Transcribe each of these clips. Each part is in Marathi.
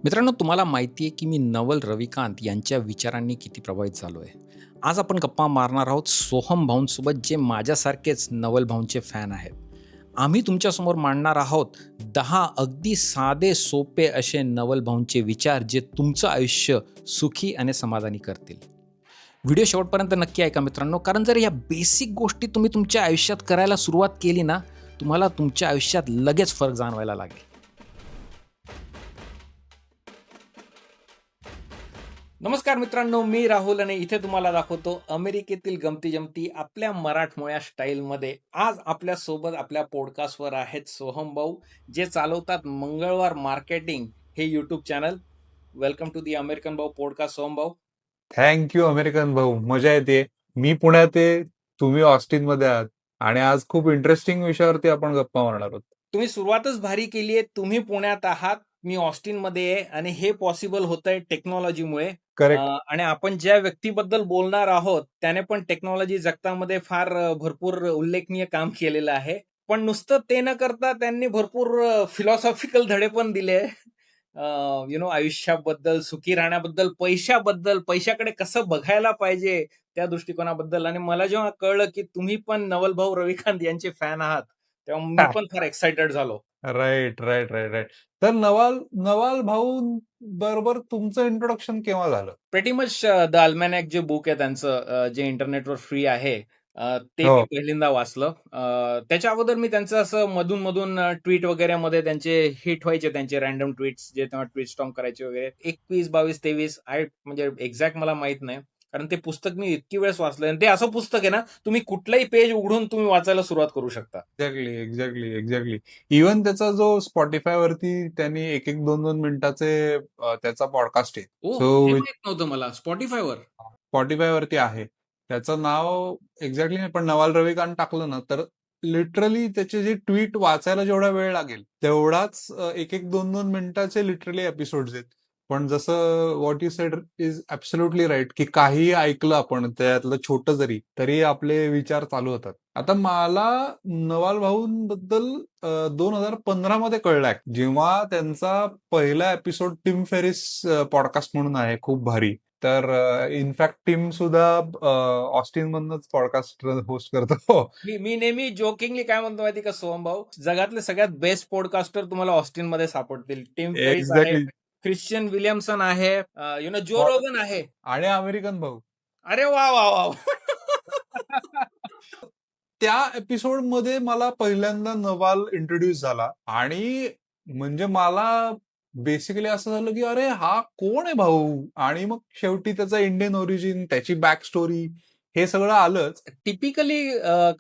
मित्रांनो, तुम्हाला माहिती आहे की मी नवल रविकांत यांच्या विचारांनी किती प्रभावित झालो आहे. आज आपण गप्पा मारणार आहोत सोहम भाऊंसोबत, जे माझ्यासारखेच नवल भाऊंचे फॅन आहेत. आम्ही तुमच्यासमोर मांडणार आहोत 10 अगदी साधे सोपे असे नवल भाऊंचे विचार, जे तुमचं आयुष्य सुखी आणि समाधानी करतील. व्हिडिओ शेवटपर्यंत नक्की ऐका मित्रांनो, कारण जर या बेसिक गोष्टी तुम्ही तुमच्या आयुष्यात करायला सुरुवात केली ना, तुम्हाला तुमच्या आयुष्यात लगेच फरक जाणवायला लागेल. नमस्कार मित्रांनो, मी राहुल आणि इथे तुम्हाला दाखवतो अमेरिकेतील गमती जमती आपल्या मराठमोळ्या स्टाईलमध्ये. आज आपल्या सोबत आपल्या पॉडकास्टवर आहेत सोहम भाऊ, जे चालवतात मंगळवार मार्केटिंग हे YouTube channel. Welcome to the American Bhau podcast Soham Bhau. Thank you American भाऊ, मजा येते. मी पुण्यात आहे, तुम्ही ऑस्टिन मध्ये आहात आणि आज खूप इंटरेस्टिंग विषयावरती आपण गप्पा मारणार आहोत. तुम्ही सुरुवातच भारी केली आहे. तुम्ही पुण्यात आहात, मी ऑस्टिनमध्ये आहे आणि हे पॉसिबल होतंय टेक्नॉलॉजीमुळे. करेक्ट. आणि आपण ज्या व्यक्तीबद्दल बोलणार आहोत, त्याने पण टेक्नॉलॉजी जगतामध्ये फार भरपूर उल्लेखनीय काम केलेलं आहे. पण नुसतं ते न करता त्यांनी भरपूर फिलॉसॉफिकल धडे पण दिले. आयुष्याबद्दल, सुखी राहण्याबद्दल, पैशाबद्दल, पैशाकडे कसं बघायला पाहिजे त्या दृष्टिकोनाबद्दल. आणि मला जेव्हा कळलं की तुम्ही पण नवलभाऊ रविकांत यांचे फॅन आहात, तेव्हा मी पण फार एक्साइटेड झालो. Right right right right. तर नवाल नवाल भाऊ बरोबर तुमचं इंट्रोडक्शन केव्हा झालं? प्रेटी मच द अल्मॅनॅक जे बुक आहे त्यांचं, जे इंटरनेटवर फ्री आहे, ते मी हो. पहिल्यांदा वाचलं. त्याच्या अगोदर मी त्यांचं असं मधून-मधून ट्वीट वगैरेमध्ये त्यांचे हिट व्हायचे, त्यांचे रँडम ट्वीट्स जे तेव्हा ट्वीट स्टॉर्म करायचे वगैरे. 21, 22, 23 म्हणजे एक्झॅक्ट मला माहित नाही. कारण ते पुस्तक मी इतकी वेळेस वाचलंय आणि ते असं पुस्तक आहे ना, तुम्ही कुठलंही पेज उघडून तुम्ही वाचायला सुरुवात करू शकता. Exactly exactly exactly. इव्हन त्याचा जो स्पॉटीफाय वरती त्यांनी 1-1, 2-2 मिनिटाचे त्याचा पॉडकास्ट आहे. ओह! हे सो माहीत नव्हतं मला. Spotifyवर. स्पॉटीफाय वरती आहे. त्याचं नाव एक्झॅक्टली नाही, पण नवाल रविकांत टाकलं ना तर लिटरली त्याचे जे ट्विट वाचायला जेवढा वेळ लागेल तेवढाच 1-1, 2-2 मिनिटाचे लिटरली एपिसोड्स आहेत. पण जसं what you said is absolutely right, की काही ऐकलं आपण त्यातलं छोटं जरी तरी आपले विचार चालू होतात. आता मला नवाल भाऊंबद्दल 2015 मध्ये कळलाय, जेव्हा त्यांचा पहिला एपिसोड टिम फेरिस पॉडकास्ट म्हणून आहे, खूप भारी. तर इनफॅक्ट टीम सुद्धा ऑस्टिन मधनच पॉडकास्ट होस्ट करतो. मी मी नेहमी जोकिंगली काय म्हणतो माहिती का सोहम भाऊ, जगातले सगळ्यात बेस्ट पॉडकास्टर तुम्हाला ऑस्टिन मध्ये सापडतील. टिम फेरिस आहे, एक्झॅक्टली. ख्रिश्चियन विलियमसन आहे, जो रोगन आहे. आणि अमेरिकन भाऊ. अरे वा वा वा. त्या एपिसोड मध्ये मला पहिल्यांदा नवाल इंट्रोड्यूस झाला आणि म्हणजे मला बेसिकली असं झालं की अरे हा कोण आहे भाऊ, आणि मग शेवटी त्याचा इंडियन ओरिजिन, त्याची बॅक स्टोरी, हे सगळं आलंच. टिपिकली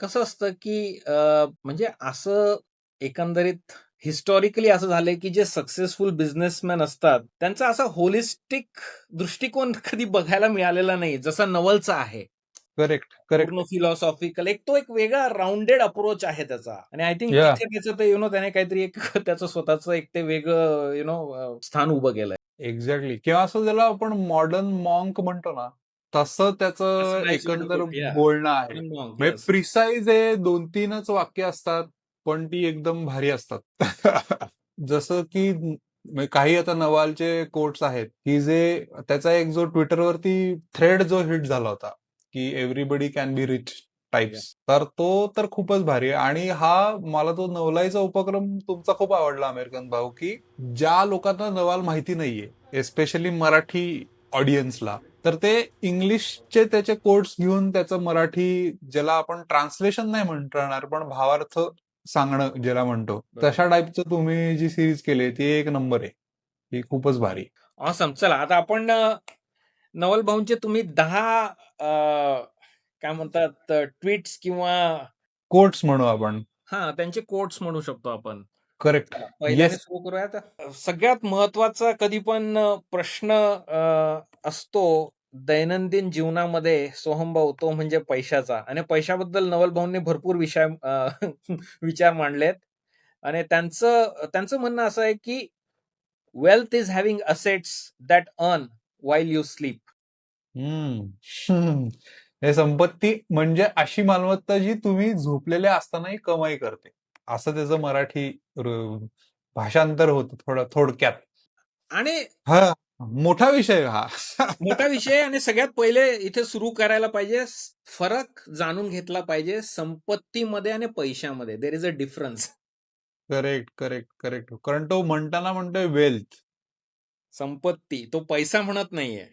कसं असतं की म्हणजे असं एकंदरीत हिस्टॉरिकली असं झालंय की जे सक्सेसफुल बिझनेसमॅन असतात, त्यांचा असा होलिस्टिक दृष्टिकोन कधी बघायला मिळालेला नाही, जसा नवलचा आहे. करेक्ट पूर्ण करेक्ट. फिलॉसॉफिकल एक वेगळा राउंडेड अप्रोच आहे त्याचा. आणि आय थिंक या तिथे त्याचं ते त्याने काहीतरी एक त्याचं स्वतःचं एक ते वेगळं स्थान उभं केलंय. एक्झॅक्टली. किंवा असं ज्याला आपण मॉडर्न मॉन्क म्हणतो ना, तसं त्याचं असं नाईस वे टू एकंदर पुट. या बोलणं आहे. मॉन्क. म्हणजे येस. प्रिसाईज आहे, 2-3च वाक्य असतात, पण ती एकदम भारी असतात. जसं की काही आता नवालचे कोट्स आहेत, की जे त्याचा एक जो ट्विटरवरती थ्रेड जो हिट झाला होता, की everybody can be rich types, तर तो तर खूपच भारी आहे. आणि मला तो नवलाईचा उपक्रम तुमचा खूप आवडला अमेरिकन भाऊ, की ज्या लोकांना नवाल माहिती नाहीये, एस्पेशली मराठी ऑडियन्सला, तर ते इंग्लिशचे त्याचे कोट्स घेऊन त्याचं मराठी, ज्याला आपण ट्रान्सलेशन नाही म्हणणार पण भावार्थ सांगणं ज्याला म्हणतो, तशा टाईपचं तुम्ही जी सिरीज केली ती एक नंबर आहे. ती खूपच भारी. ऑसम. चला आता आपण नवल भाऊंचे तुम्ही 10 काय म्हणतात ट्वीट्स किंवा कोट्स म्हणू आपण. त्यांचे कोट्स म्हणू शकतो आपण. करेक्ट. चला, पहिल्याने येस. सुरू करूयात. सगळ्यात महत्वाचा कधी पण प्रश्न असतो दैनंदिन जीवनामध्ये सोहम भाऊ, तो म्हणजे पैशाचा. आणि पैशाबद्दल नवल भाऊंनी भरपूर विषय विचार मांडलेत. आणि त्यांचं त्यांचं म्हणणं असं आहे की wealth is having assets that earn while you sleep. हम्म. हे संपत्ती म्हणजे अशी मालमत्ता जी तुम्ही झोपलेल्या असतानाही कमाई करते, असं त्याचं मराठी भाषांतर होतं थोडक्यात. आणि हा मोठा विषय हा. मोठा विषय, आणि सगळ्यात पहिले इथे सुरू करायला पाहिजे, फरक जाणून घेतला पाहिजे संपत्तीमध्ये आणि पैशामध्ये. There is a difference. Correct, correct, correct. कारण तो म्हणतोय वेल्थ. संपत्ती, तो पैसा म्हणत नाहीये.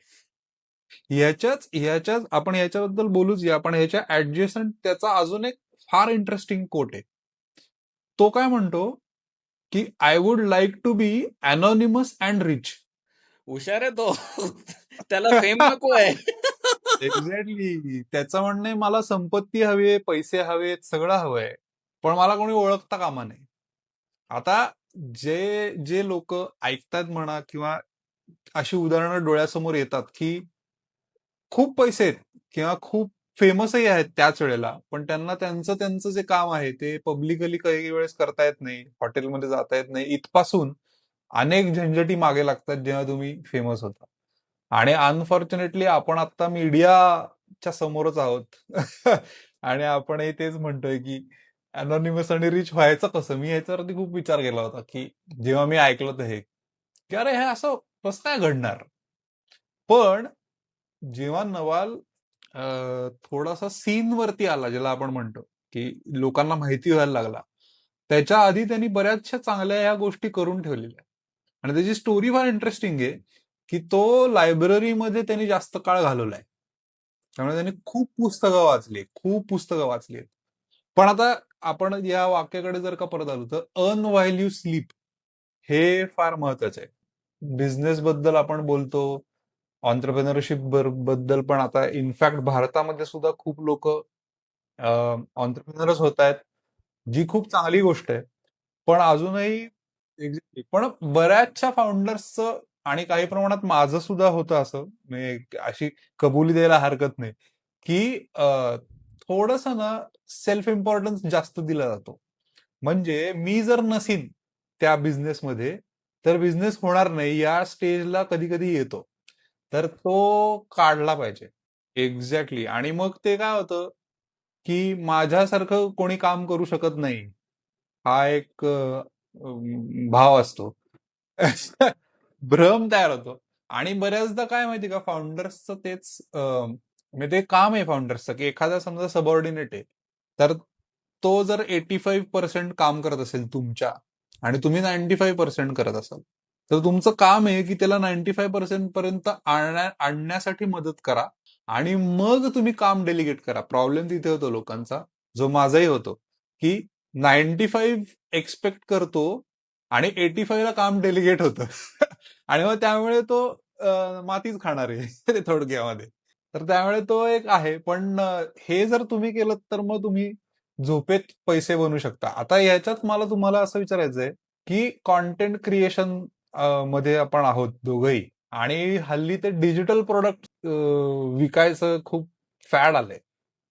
ह्याच्याच आपण ह्याच्याबद्दल बोलूच या, पण ह्याच्या ऍडजस्टंट त्याचा अजून एक फार इंटरेस्टिंग कोट आहे. तो काय म्हणतो की I would like to be anonymous and rich. हुशार आहे तो. त्याला फेम नको आहे. एक्झॅक्टली. त्याचं म्हणणं आहे, मला संपत्ती हवी आहे, पैसे हवेत, सगळं हवंय, पण मला कोणी ओळखता कामा नये. आता जे जे लोक ऐकतात म्हणा, किंवा अशी उदाहरणं डोळ्यासमोर येतात की खूप पैसे आहेत किंवा खूप फेमसही आहेत त्याच वेळेला, पण त्यांना त्यांचं त्यांचं जे काम आहे ते पब्लिकली काही वेळेस करता येत नाही, हॉटेलमध्ये जाता येत नाही, इथपासून अनेक झंझटी मागे लागतात जेव्हा तुम्ही फेमस होता. आणि अनफॉर्च्युनेटली आपण आता मीडियाच्या समोरच आहोत. आणि आपणही तेच म्हणतोय की अनॉनिमस आणि रिच व्हायचं कसं. मी ह्याच्यावरती खूप विचार केला होता की जेव्हा मी ऐकलं तर हे, की अरे हे असं कसं काय घडणार. पण जेव्हा नवाल थोडासा सीन वरती आला, ज्याला आपण म्हणतो की लोकांना माहिती व्हायला लागला, त्याच्या आधी त्यांनी बऱ्याचशा चांगल्या या गोष्टी करून ठेवलेल्या. आणि त्याची स्टोरी फार इंटरेस्टिंग आहे की तो लायब्ररीमध्ये त्यांनी जास्त काळ घालवलाय. त्यामुळे त्यांनी खूप पुस्तकं वाचली. पण आता आपण या वाक्याकडे जर का परत आलो, तर अर्न व्हाईल यू स्लीप हे फार महत्वाचं आहे. बिझनेस बद्दल आपण बोलतो, ऑन्टरप्रेनरशिप बद्दल, पण आता इनफॅक्ट भारतामध्ये सुद्धा खूप लोक ऑन्टरप्रेनरच होत आहेत, जी खूप चांगली गोष्ट आहे. पण अजूनही पण बऱ्याचशा फाउंडर्सचं, आणि काही प्रमाणात माझं सुद्धा होतं असं, म्हणजे अशी कबुली द्यायला हरकत नाही की थोडस ना सेल्फ इम्पॉर्टन्स जास्त दिला जातो. म्हणजे मी जर नसीन त्या बिझनेसमध्ये, तर बिझनेस होणार नाही, या स्टेजला कधी कधी येतो. तर तो काढला पाहिजे. एक्झॅक्टली. आणि मग ते काय होतं की माझ्यासारखं कोणी काम करू शकत नाही, हा एक भाव असतो. भ्रम तयार होतो. आणि बऱ्याचदा काय माहिती का, फाउंडर्सचं तेच म्हणजे ते काम आहे फाउंडर्सचं, की एखादा समजा सबऑर्डिनेट आहे, तर तो जर 85% काम करत असेल तुमच्या, आणि तुम्ही 95% करत असाल, तर तुमचं काम आहे की त्याला 95% पर्यंत आणण्यासाठी मदत करा. आणि मग तुम्ही काम डेलिगेट करा. प्रॉब्लेम तिथे होतो लोकांचा, जो माझाही होतो, की 95 एक्सपेक्ट करतो आणि 85 ला काम डेलिगेट होतं. आणि मग त्यामुळे तो मातीच खाणार आहे ते थोडक्यामध्ये. तर त्यामुळे तो एक आहे. पण हे जर तुम्ही केलं, तर मग तुम्ही झोपेत पैसे बनवू शकता. आता याच्यात मला तुम्हाला असं विचारायचं आहे की कॉन्टेंट क्रिएशन मध्ये आपण आहोत दोघंही, आणि हल्ली ते डिजिटल प्रोडक्ट विकायचं खूप फॅड आलंय.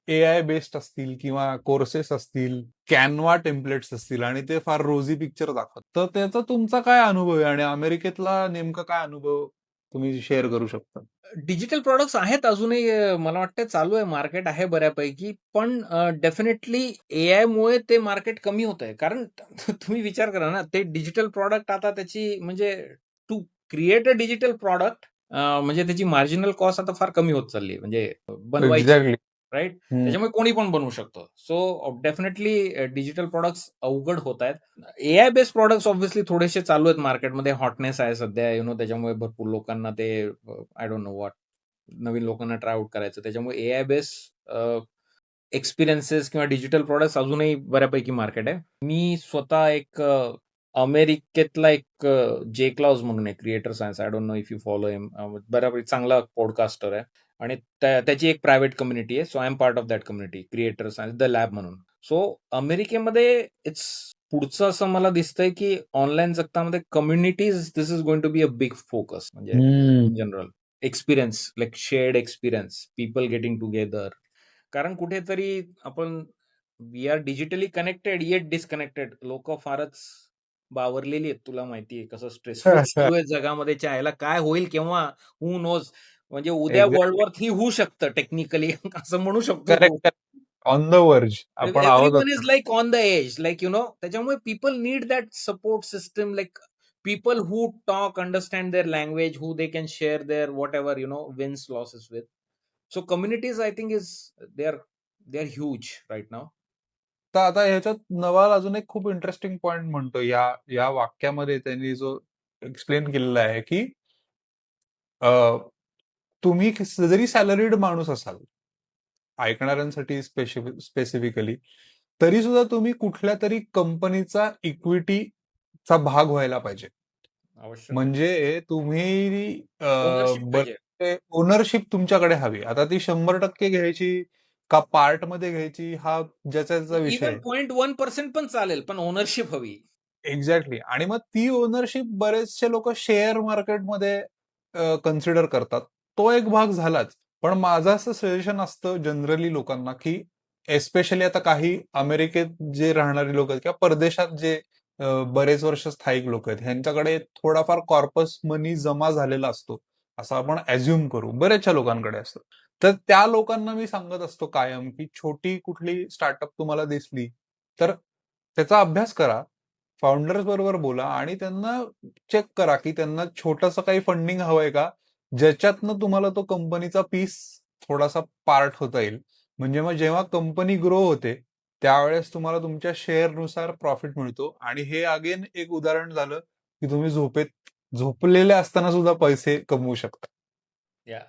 AI बेस्ड असतील किंवा कोर्सेस असतील, कॅनवा टेम्पलेट्स असतील, आणि ते फार रोजी पिक्चर दाखवत. तर त्याचा तुमचा काय अनुभव आहे, आणि अमेरिकेतला नेमका काय अनुभव तुम्ही शेअर करू शकता? डिजिटल प्रॉडक्ट्स आहेत अजूनही, मला वाटतं चालू आहे, मार्केट आहे बऱ्यापैकी. पण डेफिनेटली एआयमुळे ते मार्केट कमी होत आहे. कारण तुम्ही विचार करा ना, ते डिजिटल प्रॉडक्ट आता त्याची म्हणजे to create a digital product, म्हणजे त्याची मार्जिनल कॉस्ट आता फार कमी होत चालली आहे. म्हणजे बनवायची, एक्झॅक्टली. राईट? त्याच्यामुळे कोणी पण बनवू शकतो. सो डेफिनेटली डिजिटल प्रॉडक्ट्स अवघड होत आहेत. एआय बेस्ड प्रॉडक्ट्स ऑब्व्हियसली थोडेसे चालू आहेत मार्केटमध्ये. हॉटनेस आहे सध्या, त्याच्यामुळे भरपूर लोकांना ते, आय डोंट नो व्हॉट, नवीन लोकांना ट्राय आउट करायचं. त्याच्यामुळे एआय बेस्ड एक्सपिरियन्सेस किंवा डिजिटल प्रॉडक्ट्स अजूनही बऱ्यापैकी मार्केट आहे. मी स्वतः एक अमेरिकेतला एक जे क्लॉज म्हणून आहे, creator science, I don't know if you follow him, बऱ्यापैकी चांगला पॉडकास्टर आहे. आणि त्याची एक प्रायव्हेट कम्युनिटी आहे. So I am part of that community, creator science the lab म्हणून. सो अमेरिकेमध्ये इट्स पुढचं असं मला दिसतंय की ऑनलाईन जगतामध्ये communities, this is going to be a big focus. म्हणजे in general experience, like shared experience, people getting together. कारण कुठेतरी आपण, we are digitally connected eight disconnected. लोक फारच बावरलेली आहेत. तुला माहिती आहे कसं स्ट्रेसफुल चालू आहे जगामध्ये, च्यायला काय होईल केव्हा, हू नोज. म्हणजे उद्या वर्ल्ड एक्झॅक्टली. वॉर 3 होऊ शकतं टेक्निकली. असं म्हणू शकतो तू. करेक्ट. ऑन द वर्ज आपण आहोत एव्हरीवन इज आता. Like on the edge, like त्याच्यामुळे people need that support system, like people who talk, understand their language, who they can share their whatever, wins, losses with. So communities, I think, they're huge right now. तर आता ह्याच्यात नवाल अजून एक खूप इंटरेस्टिंग पॉइंट म्हणतो या या वाक्यामध्ये त्यांनी जो एक्सप्लेन केलेला आहे की अ, तुम्ही जरी सॅलरीड माणूस असाल ऐकणाऱ्यांसाठी स्पेसिफिकली तरी सुद्धा तुम्ही कुठल्या तरी कंपनीचा इक्विटीचा भाग व्हायला पाहिजे. आवश्यक आहे. म्हणजे तुम्ही ओनरशिप पाहिजे. ओनरशिप तुमच्याकडे हवी. आता ती 100% घ्यायची का पार्ट मध्ये घ्यायची हा ज्याचा त्याचा विषय इव्हन आहे. 0.1% पण चालेल, पण ओनरशिप हवी. एक्झॅक्टली. आणि मग ती ओनरशिप बरेचसे लोक शेअर मार्केटमध्ये कन्सिडर करतात. तो एक भाग झालाच. पण माझं असं सजेशन असतं जनरली लोकांना की एस्पेशली आता काही अमेरिकेत जे राहणारे लोक आहेत किंवा परदेशात जे बरेच वर्ष स्थायिक लोक आहेत ह्यांच्याकडे थोडाफार कॉर्पस मनी जमा झालेला असतो असं आपण ऍझ्युम करू. बऱ्याचशा लोकांकडे असतं. तर त्या लोकांना मी सांगत असतो कायम की छोटी कुठली स्टार्टअप तुम्हाला दिसली तर त्याचा अभ्यास करा. फाउंडर्स बरोबर बोला आणि त्यांना चेक करा की त्यांना छोटंसं काही फंडिंग हवंय का ज्याच्यातनं तुम्हाला तो कंपनीचा पीस थोडासा पार्ट होता येईल. म्हणजे मग जेव्हा कंपनी ग्रो होते त्यावेळेस तुम्हाला तुमच्या शेअरनुसार प्रॉफिट मिळतो. आणि हे अगेन एक उदाहरण झालं की तुम्ही झोपलेले असताना सुद्धा पैसे कमवू शकता. या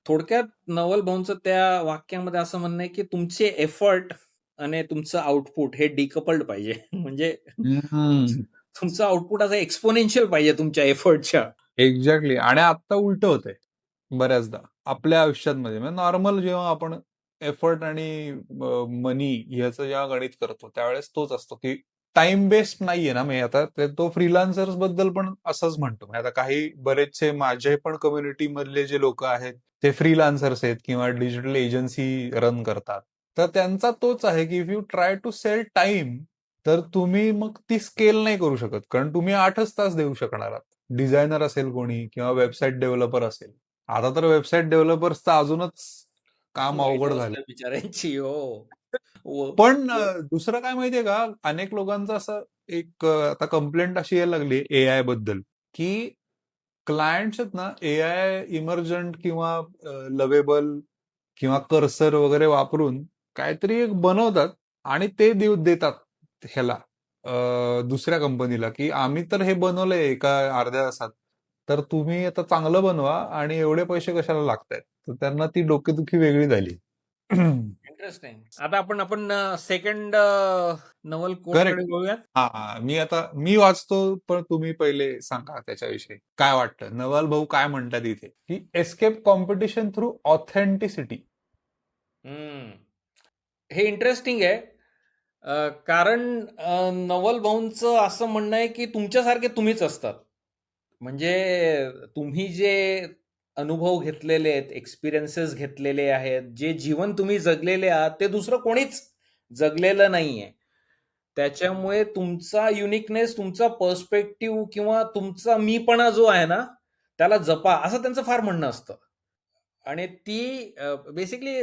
थोडक्यात नवल भाऊंचं त्या वाक्यामध्ये असं म्हणणं आहे की तुमचे एफर्ट आणि तुमचं आउटपुट हे डिकपल्ड पाहिजे. म्हणजे तुमचं आउटपुट असं एक्सपोनेन्शियल पाहिजे तुमच्या एफर्टच्या. एक्झॅक्टली. आणि आता उलट होतंय बऱ्याचदा आपल्या आयुष्यामध्ये. म्हणजे नॉर्मल जेव्हा आपण एफर्ट आणि मनी ह्याचं जेव्हा गणित करतो त्यावेळेस तोच असतो की टाइम बेस्ड नाहीये ना. मी आता तो फ्रीलान्सर्स बद्दल पण असंच म्हणतो. म्हणजे आता काही बरेचसे माझे पण कम्युनिटी मधले जे लोक आहेत ते फ्रीलान्सर्स आहेत किंवा डिजिटल एजन्सी रन करतात. तर त्यांचा तोच आहे की if you try to sell time तर तुम्ही मग ती स्केल नाही करू शकत. कारण तुम्ही 8च तास देऊ शकणार आहात. डिझायनर असेल कोणी किंवा वेबसाईट डेव्हलपर असेल. आता तर वेबसाईट डेव्हलपर्सचं अजूनच काम वाईट अवघड अवस्था झालं. आहे बिचाऱ्यांची. हो. पण दुसरं काय माहितीये का अनेक लोकांचं असं एक आता कंप्लेंट अशी यायला लागली एआय बद्दल की क्लायंट्स आहेत ना एआय इमर्जंट किंवा लवेबल किंवा कर्सर वगैरे वापरून काहीतरी एक बनवतात आणि ते देतात ह्याला दुसऱ्या कंपनीला की आम्ही तर हे बनवलंय एका अर्ध्या तासात तर तुम्ही आता चांगलं बनवा आणि एवढे पैसे कशाला लागतायत. तर त्यांना ती डोकेदुखी वेगळी झाली. इंटरेस्टिंग. आता आपण सेकंड नवल करेक्ट. कोटकडे बघूयात. मी वाचतो पण तुम्ही पहिले सांगा त्याच्याविषयी काय वाटतं. नवाल भाऊ काय म्हणतात इथे की एस्केप कॉम्पिटिशन थ्रू ऑथेंटिसिटी. हम्म. हे इंटरेस्टिंग आहे. कारण नवल भाऊंचं असं म्हणणं आहे की तुमच्यासारखे तुम्हीच असतात. म्हणजे तुम्ही जे अनुभव घेतलेले आहेत, एक्सपिरियन्सेस घेतलेले आहेत, जे जीवन तुम्ही जगलेले आहात ते दुसरं कोणीच जगलेलं नाहीये. त्याच्यामुळे तुमचा युनिकनेस, तुमचा पर्स्पेक्टिव्ह किंवा तुमचा मीपणा जो आहे ना त्याला जपा, असं त्यांचं फार म्हणणं असतं. आणि ती बेसिकली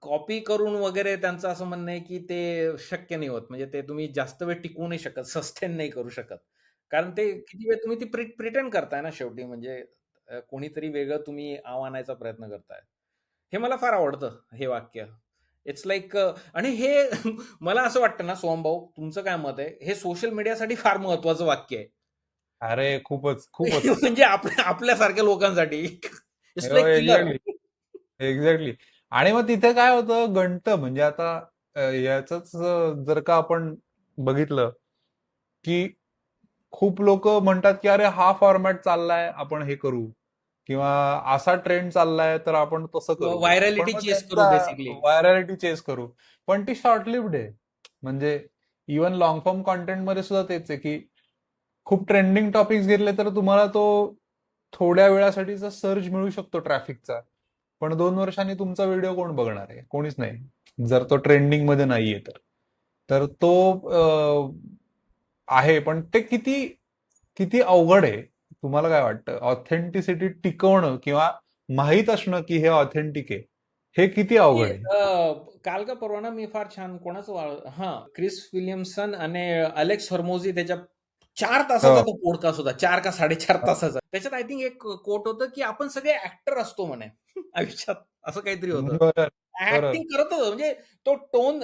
कॉपी करून वगैरे त्यांचं असं म्हणणं आहे की ते शक्य नाही होत. म्हणजे ते तुम्ही जास्त वेळ टिकवू नाही शकत, सस्टेन नाही करू शकत. कारण ते किती वेळ तुम्ही ती प्रिटेंड करताय ना शेवटी. म्हणजे कोणीतरी वेगळं तुम्ही आणायचा प्रयत्न करताय. हे मला फार आवडतं हे वाक्य. इट्स लाईक आणि हे मला असं वाटतं ना सोहमभाऊ, तुमचं काय मत आहे? हे सोशल मीडियासाठी फार महत्वाचं वाक्य आहे. अरे खूपच खूपच. म्हणजे आपल्यासारख्या लोकांसाठी it's like killer. Exactly. Exactly. आणि मग तिथे काय होतं गणतं म्हणजे आता याच जर का आपण बघितलं की खूप लोक म्हणतात की अरे हा फॉर्मॅट चाललाय आपण हे करू किंवा असा ट्रेंड चाललाय तर आपण तसं करू. पण व्हायरॅलिटी मग चेस करू त्यांचा बेसिकली. व्हायरॅलिटी चेस करू. पण ती शॉर्ट लिव्ड आहे. म्हणजे इव्हन लॉंग फॉर्म कॉन्टेंट मध्ये सुद्धा तेच आहे की खूप ट्रेंडिंग टॉपिक्स घेतले तर तुम्हाला तो थोड्या वेळासाठीचा सर्ज मिळू शकतो ट्रॅफिकचा. पण 2 वर्षांनी तुमचा व्हिडिओ कोण बघणार आहे. कोणीच नाही जर तो ट्रेंडिंग मध्ये नाहीये तर. तर तो आहे. पण ते किती किती अवघड आहे. तुम्हाला काय वाटतं ऑथेंटिसिटी टिकवणं किंवा माहीत असणं की हे ऑथेंटिक आहे हे किती ते, अवघड आहे. काल का परवा ना मी फार छान कोणाचं क्रिस विलियमसन आणि अलेक्स हर्मोझी त्याच्या 4 तासाचा हो. तो पॉडकास्ट होता. 4 का 4.5 तासाचा. त्याच्यात आय थिंक एक कोट होतं, की आपण सगळे ॲक्टर असतो म्हणे आयुष्यात, असं काहीतरी होतं. बरं, बरं. ॲक्टिंग करत होतो म्हणजे तो टोन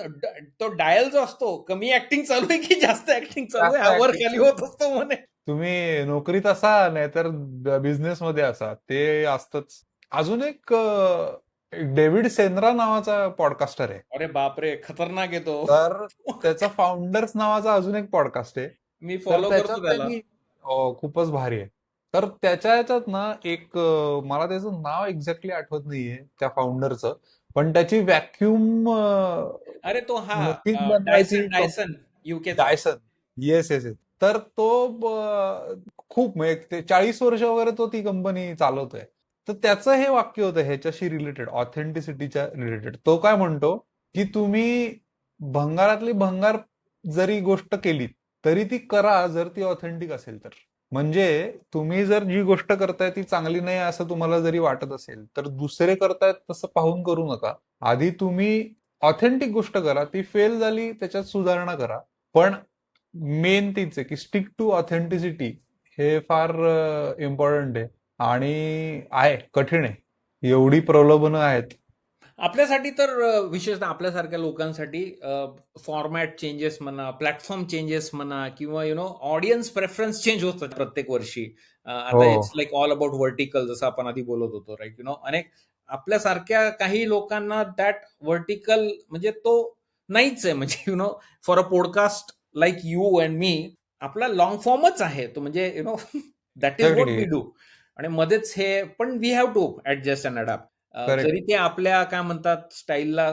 तो डायल जो असतो, कमी ॲक्टिंग चालू आहे की जास्त ॲक्टिंग चालू आहे, जास्त हा वर ऍक्टिंग. खाली होत असतो म्हणे. तुम्ही नोकरीत असा नाहीतर बिझनेस मध्ये असा, ते असतच. अजून एक डेव्हिड सेनरा नावाचा पॉडकास्टर आहे. अरे बापरे! खतरनाक आहे तो. तर त्याचा फाउंडर्स नावाचा अजून एक पॉडकास्ट आहे. मी तर फॉलो त्याच्यात करतो त्याला. त्यांनी खूपच भारी आहे. तर त्याच्या याच्यात ना मला त्याचं नाव एक्झॅक्टली आठवत नाहीये त्या फाउंडरचं, पण त्याची व्हॅक्युम अरे तो हा मशीन बनवायची डायसन यूकेचा. डायसन. Yes yes yes. तर तो खूप म्हणजे ते 40 वर्ष वगैरे तो ती कंपनी चालवतोय. तर त्याचं हे वाक्य होतं ह्याच्याशी रिलेटेड, ऑथेंटिसिटीच्या रिलेटेड. तो काय म्हणतो, की तुम्ही भंगारातली भंगार जरी गोष्ट केली तरी ती करा जर ती ऑथेंटिक असेल तर. म्हणजे तुम्ही जर जी गोष्ट करताय ती चांगली नाही असं तुम्हाला जरी वाटत असेल तर दुसरे करतायत तसं पाहून करू नका. आधी तुम्ही ऑथेंटिक गोष्ट करा, ती फेल झाली त्याच्यात सुधारणा करा. पण मेन तीच आहे की स्टिक टू ऑथेंटिसिटी. हे फार इम्पॉर्टंट आहे आणि आहे कठीण आहे. एवढी प्रलोभनं आहेत. आपल्यासाठी तर विशेषतः आपल्यासारख्या लोकांसाठी फॉर्मॅट चेंजेस म्हणा, प्लॅटफॉर्म चेंजेस म्हणा किंवा ऑडियन्स प्रेफरन्स चेंज होतात प्रत्येक वर्षी. हो. आता it's like all about vertical जसं आपण आधी बोलत होतो, राईट? अनेक आपल्यासारख्या काही लोकांना दॅट व्हर्टिकल म्हणजे तो नाहीच आहे. म्हणजे for a podcast like you and me, आपला लाँग फॉर्मच आहे तो. म्हणजे that is what exactly. We do. आणि मध्येच हे पण we have to adjust and adapt. Correct. जरी ते आपल्या काय म्हणतात स्टाईलला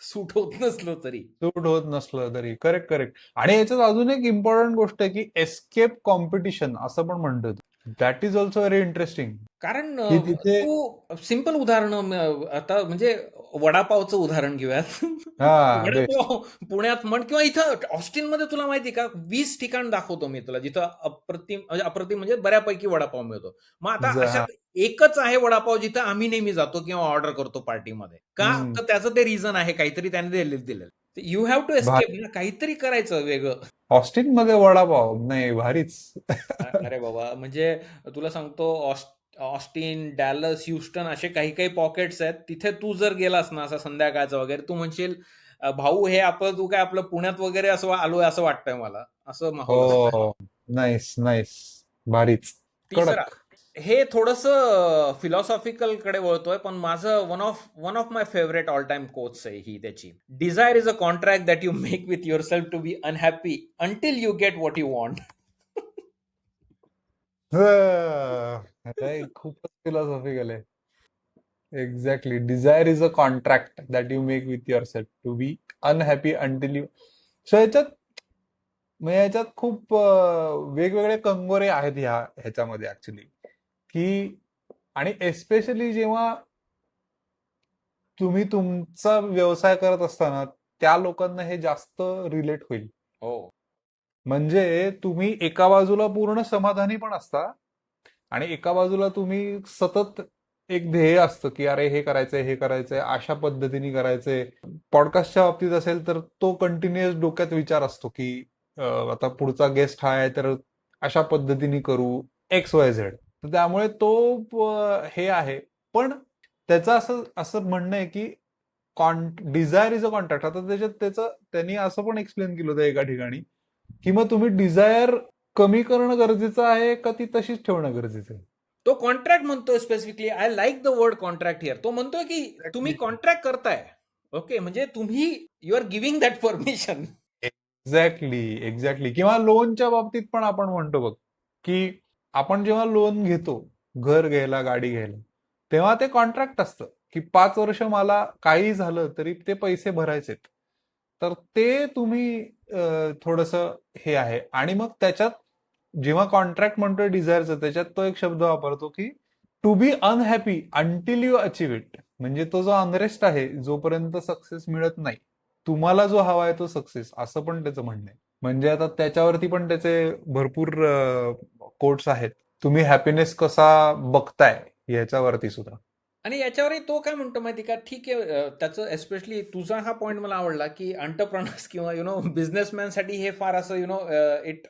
सूट होत नसलो तरी. सूट होत नसलं तरी. Correct correct. आणि याच्यात अजून एक इम्पॉर्टंट गोष्ट आहे की एस्केप कॉम्पिटिशन असं पण म्हणतो. That is also very interesting. कारण की तिथे तू सिंपल उदाहरण आता म्हणजे वडापावचं उदाहरण घेऊयात. हा बेस्ट. वडापाव पुण्यात म्हण किंवा इथं ऑस्टिनमध्ये तुला माहिती का 20 ठिकाण दाखवतो मी तुला जिथं अप्रतिम म्हणजे बऱ्यापैकी वडापाव मिळतो. मग आता हा. अशात एकच आहे वडापाव जिथं आम्ही नेहमी जातो किंवा ऑर्डर करतो पार्टीमध्ये. का? हम्म. तर त्याचं ते रिझन आहे काहीतरी त्याने दिलेलं. यू हॅव टू एस्केप भारी. ना, काहीतरी करायचं वेगळं. ऑस्टिन मध्ये वडापाव नाही भारीच. अरे बाबा, म्हणजे तुला सांगतो ऑस्टिन, डॅलस, ह्युस्टन असे काही काही पॉकेट्स आहेत. तिथे तू जर गेलास ना असं संध्याकाळचं वगैरे, तू म्हणशील भाऊ हे तू काय आपलं पुण्यात वगैरे असं आलोय असं वाटतंय मला. असं माहोल असतं. हो. Nice nice. भारीच. तिसरा, कडक. हे थोडंसं फिलॉसॉफिकल कडे वळतोय, पण माझं one of my favourite all time quotes आहे ही त्याची. Desire is a contract that you make with yourself to be unhappy until you get what you want. अरे खूपच फिलॉसॉफिकल आहे. Exactly. Desire is a contract that you make with yourself to be unhappy until you. So याच्यात खूप वेगवेगळे कंगोरे आहेत ह्याच्यामध्ये ऍक्च्युली. की आणि एस्पेशली जेव्हा तुम्ही तुमचा व्यवसाय करत असताना त्या लोकांना हे जास्त रिलेट होईल. हो. म्हणजे तुम्ही एका बाजूला पूर्ण समाधानी पण असता आणि एका बाजूला तुम्ही सतत एक ध्येय असतं की अरे हे करायचंय अशा पद्धतीने करायचंय. पॉडकास्टच्या बाबतीत असेल तर तो कंटिन्युअस डोक्यात विचार असतो की आता पुढचा गेस्ट हा आहे तर अशा पद्धतीने करू एक्स वाय झेड. तर त्यामुळे तो हे आहे. पण त्याचं असं असं म्हणणं आहे की डिझायर इज अ कॉन्ट्रॅक्ट. आता त्यांनी असं पण एक्सप्लेन केलं होतं एका ठिकाणी की मग तुम्ही डिझायर कमी करणं गरजेचं आहे का ती तशीच ठेवणं गरजेचं आहे. तो कॉन्ट्रॅक्ट म्हणतोय specifically. I like the word contract here. तो म्हणतोय की तुम्ही कॉन्ट्रॅक्ट करताय. ओके, म्हणजे तुम्ही you are giving that permission. Exactly exactly. किंवा लोनच्या बाबतीत पण आपण म्हणतो बघ की आपण जेव्हा लोन घेतो घर घ्यायला गाडी घ्यायला तेव्हा ते कॉन्ट्रॅक्ट असतं की 5 वर्ष मला काही झालं तरी ते पैसे भरायचेत. तर ते तुम्ही थोडस हे आहे. आणि मग त्याच्यात जेव्हा कॉन्ट्रॅक्ट म्हणतोय डिझायरचं त्याच्यात तो एक शब्द वापरतो की to be unhappy until you achieve it. म्हणजे तो जो अनरेस्ट आहे जोपर्यंत सक्सेस मिळत नाही तुम्हाला जो हवा आहे तो सक्सेस असं पण त्याचं म्हणणं आहे. म्हणजे आता त्याच्यावरती पण त्याचे भरपूर कोट्स आहेत. तुम्ही हॅपीनेस कसा बघताय याच्यावरती सुद्धा. आणि याच्यावरही तो काय म्हणतो माहिती का, ठीक आहे, त्याचं एस्पेशली तुझा हा पॉईंट मला आवडला की एंटरप्रेनर्स किंवा बिझनेसमॅन साठी हे फार असं इट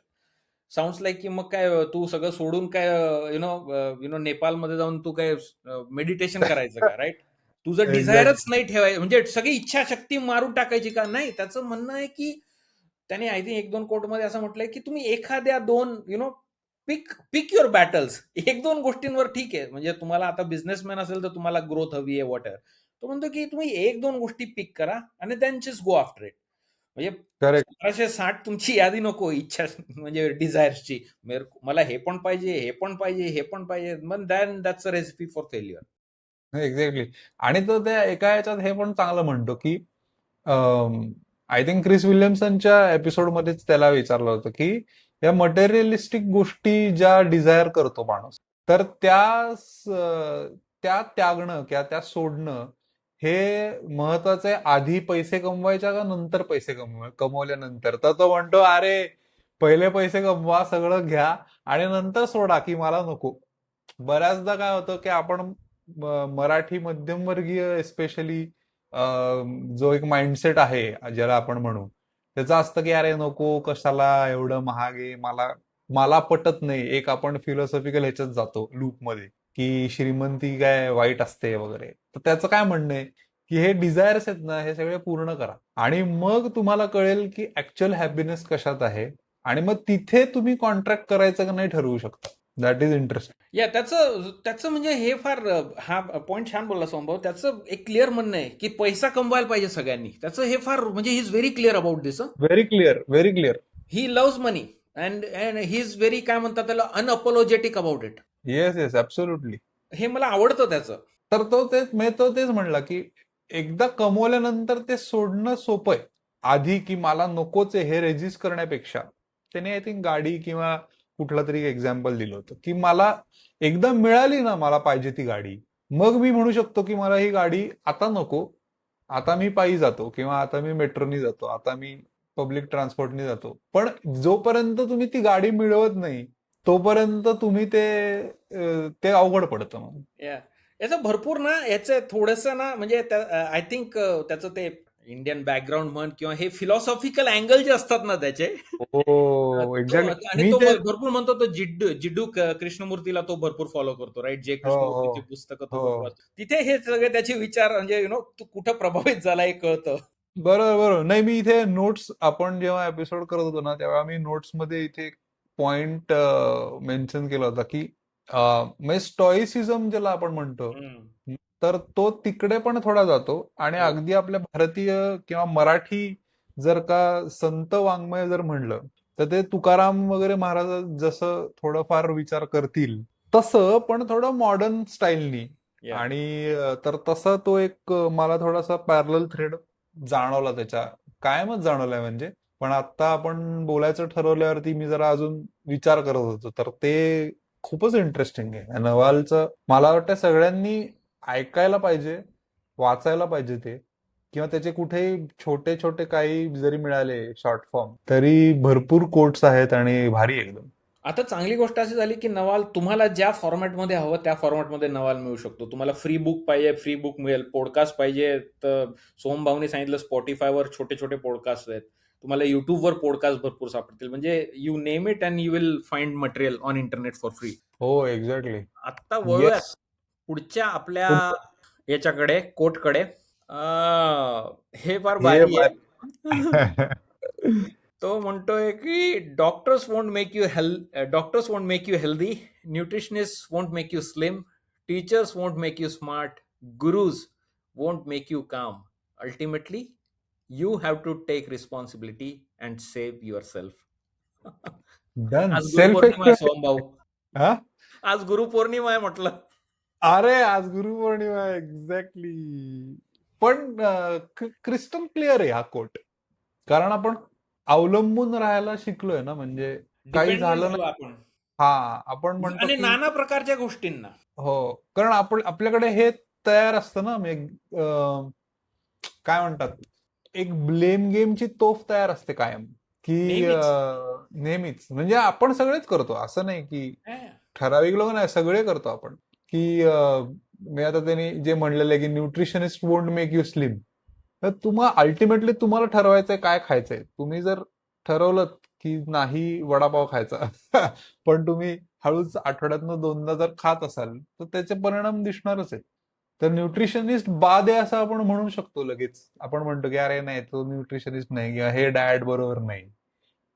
साऊंड्स लाईक की मग काय तू सगळं सोडून काय नेपाळमध्ये जाऊन तू काय मेडिटेशन करायचं का, राईट? तुझं डिझायरच एक्झॅक्टली. नाही ठेवायचं, म्हणजे सगळी इच्छाशक्ती मारून टाकायची का? नाही, त्याचं म्हणणं आहे की त्याने आय थिंक 1-2 कोटमध्ये असं म्हटलंय की तुम्ही एखाद्या 2 पिक पिक युअर बॅटल्स. 1-2 गोष्टींवर ठीक आहे, म्हणजे तुम्हाला आता बिझनेसमॅन असेल तर तुम्हाला ग्रोथ हवी आहे, व्हॉटएव्हर. तो म्हणतो की तुम्ही 1-2 गोष्टी पिक करा आणि then just go after it. म्हणजे करेक्ट. 1760 तुमची यादी नको इच्छा म्हणजे डिझायर्सची. मला हे पण पाहिजे, हे पण पाहिजे, हे पण पाहिजे. मग than that's a recipe for failure. Exactly. आणि तो त्या एका याच्यात हे पण चांगलं म्हणतो की आय थिंक क्रिस विल्यमसनच्या एपिसोडमध्येच त्याला विचारलं होतं की या मटेरियलिस्टिक गोष्टी ज्या डिझायर करतो माणूस, तर त्या त्यागणं किंवा त्या सोडणं हे महत्वाचं आहे आधी पैसे कमवायच्या का नंतर पैसे कमवल्यानंतर. तर तो म्हणतो, अरे पहिले पैसे कमवा, सगळं घ्या आणि नंतर सोडा की मला नको. बऱ्याचदा काय होतं की आपण मराठी मध्यमवर्गीय एस्पेशली जो एक माइंडसेट आहे ज्याला आपण म्हणू, त्याचं असतं की अरे नको, कशाला एवढं महाग आहे, मला मला पटत नाही. एक आपण फिलॉसॉफिकल ह्याच्यात जातो लूपमध्ये की श्रीमंती काय वाईट असते वगैरे. तर त्याचं काय म्हणणं आहे की हे डिझायर्स आहेत ना, हे सगळे पूर्ण करा आणि मग तुम्हाला कळेल की ऍक्च्युअल हॅपीनेस कशात आहे आणि मग तिथे तुम्ही कॉन्ट्रॅक्ट करायचं का नाही ठरवू शकता. That is interesting. या त्याचं त्याचं म्हणजे हे फार हा पॉईंट छान बोलला सोमभाऊ. त्याचं एक क्लिअर म्हणणं आहे की पैसा कमवायला पाहिजे सगळ्यांनी. त्याचं हे फार म्हणजे he is very clear about this. Very clear, very clear. He loves money and and he is very, काय म्हणतात त्याला, unapologetic about it. Yes yes, absolutely. हे मला आवडतं त्याचं. तर तो तेच म्हणला की एकदा कमवल्यानंतर ते सोडणं सोपं आहे. आधी की मला नकोच आहे हे रेजिस्ट करण्यापेक्षा त्याने आय थिंक गाडी किंवा कुठला तरी एक्झाम्पल दिलं होतं की मला एकदा मिळाली ना मला पाहिजे ती गाडी, मग मी म्हणू शकतो की मला ही गाडी आता नको, आता मी पायी जातो किंवा आता मी मेट्रोनी जातो, आता मी पब्लिक ट्रान्सपोर्टनी जातो. पण जोपर्यंत तुम्ही ती गाडी मिळवत नाही तोपर्यंत तुम्ही ते अवघड पडतं मग. या याचं भरपूर ना, याचं थोडंसं ना, म्हणजे आय थिंक त्याचं ते इंडियन बॅकग्राऊंड म्हण किंवा हे फिलॉसॉफिकल अँगल जे असतात ना त्याचे, हो तो एक्झॅक्टली. आणि मी तो ते भरपूर म्हणतो, तो जिड्डू जिड्डू कृष्णमूर्तीला तो भरपूर फॉलो करतो, राईट? जे हो हो कृष्णमूर्तीची पुस्तकं तो भरपूर हो. वाचतो. तिथे हे सगळे त्याचे विचार, म्हणजे तू कुठं प्रभावित झाला हे कळतं. बरोबर बरोबर. नाही, मी इथे नोट्स, आपण जेव्हा एपिसोड करत होतो ना तेव्हा मी नोट्स मध्ये इथे पॉइंट मेन्शन केला होता की म्हणजे स्टॉइसिझम ज्याला आपण म्हणतो, हम्म. तर तो तिकडे पण थोडा जातो आणि हो. अगदी आपल्या भारतीय किंवा मराठी जर का संत वाङ्मय जर म्हणलं तर ते तुकाराम वगैरे महाराज जसं थोडंफार विचार करतील तसं, पण थोडं मॉडर्न स्टाईलनी. या आणि तर तसा तो एक मला थोडासा पॅरलल थ्रेड जाणवला त्याच्या, कायमच जाणवलाय म्हणजे. पण आता आपण बोलायचं ठरवल्यावरती मी जरा अजून विचार करत होतो, तर ते खूपच इंटरेस्टिंग आहे नवालचं. मला वाटतं सगळ्यांनी ऐकायला पाहिजे, वाचायला पाहिजे ते, किंवा त्याचे कुठेही छोटे छोटे काही जरी मिळाले शॉर्ट फॉर्म तरी भरपूर कोट्स आहेत आणि भारी एकदम. आता चांगली गोष्ट अशी झाली की नवाल तुम्हाला ज्या फॉर्मॅटमध्ये हवं त्या फॉर्मॅटमध्ये नवाल मिळू शकतो. तुम्हाला फ्री बुक पाहिजे, फ्री बुक मिळेल. पॉडकास्ट पाहिजे तर सोमभाऊनी सांगितलं स्पॉटीफायवर छोटे छोटे पॉडकास्ट आहेत. तुम्हाला युट्यूबवर पॉडकास्ट भरपूर सापडतील. म्हणजे you name it and you will find material on internet for free. हो एक्झॅक्टली. आत्ता वळूयात येस. पुढच्या आपल्या याच्याकडे, कोटकडे. हे फार हे भारी आहे. तो म्हणतोय की doctors won't make you healthy, nutritionist won't make you slim, teachers won't make you smart, gurus won't make you calm. Ultimately you have to take responsibility and save your self. Done. आज सेल्फ गुरुपौर्णिमा आहे एक्सप्रेस. सोमभाऊ. हा. आज गुरुपौर्णिमा आहे म्हटलं. अरे आज गुरुपौर्णिमा, एक्झॅक्टली. पण क्रिस्टल क्लिअर आहे हा कोट, कारण आपण अवलंबून राहायला शिकलोय ना, म्हणजे काही डिपेंडंट झालं झालो नाही. आपण हा, आपण म्हणतो आणि की नाना प्रकारच्या गोष्टींना. हो, कारण आपल्याकडे हे तयार असतं ना, म्हणजे काय म्हणतात, एक ब्लेम गेमची तोफ तयार असते कायम, की नेहमीच. नेहमीच. म्हणजे आपण सगळेच करतो, असं नाही की हा. ठराविक लोक नाही, सगळे करतो आपण. की मी आता त्यांनी जे म्हणलेलं आहे की nutritionist won't make you slim, तर अल्टिमेटली तुम्हाला ठरवायचंय काय खायचंय. तुम्ही जर ठरवलं की नाही वडापाव खायचा पण तुम्ही हळूच आठवड्यातनं 2दा जर खात असाल तर त्याचे परिणाम दिसणारच आहेत. तर न्यूट्रिशनिस्ट बाद आहे असं आपण म्हणू शकतो लगेच. आपण म्हणतो की अरे नाही तो न्यूट्रिशनिस्ट नाही किंवा हे डाएट बरोबर नाही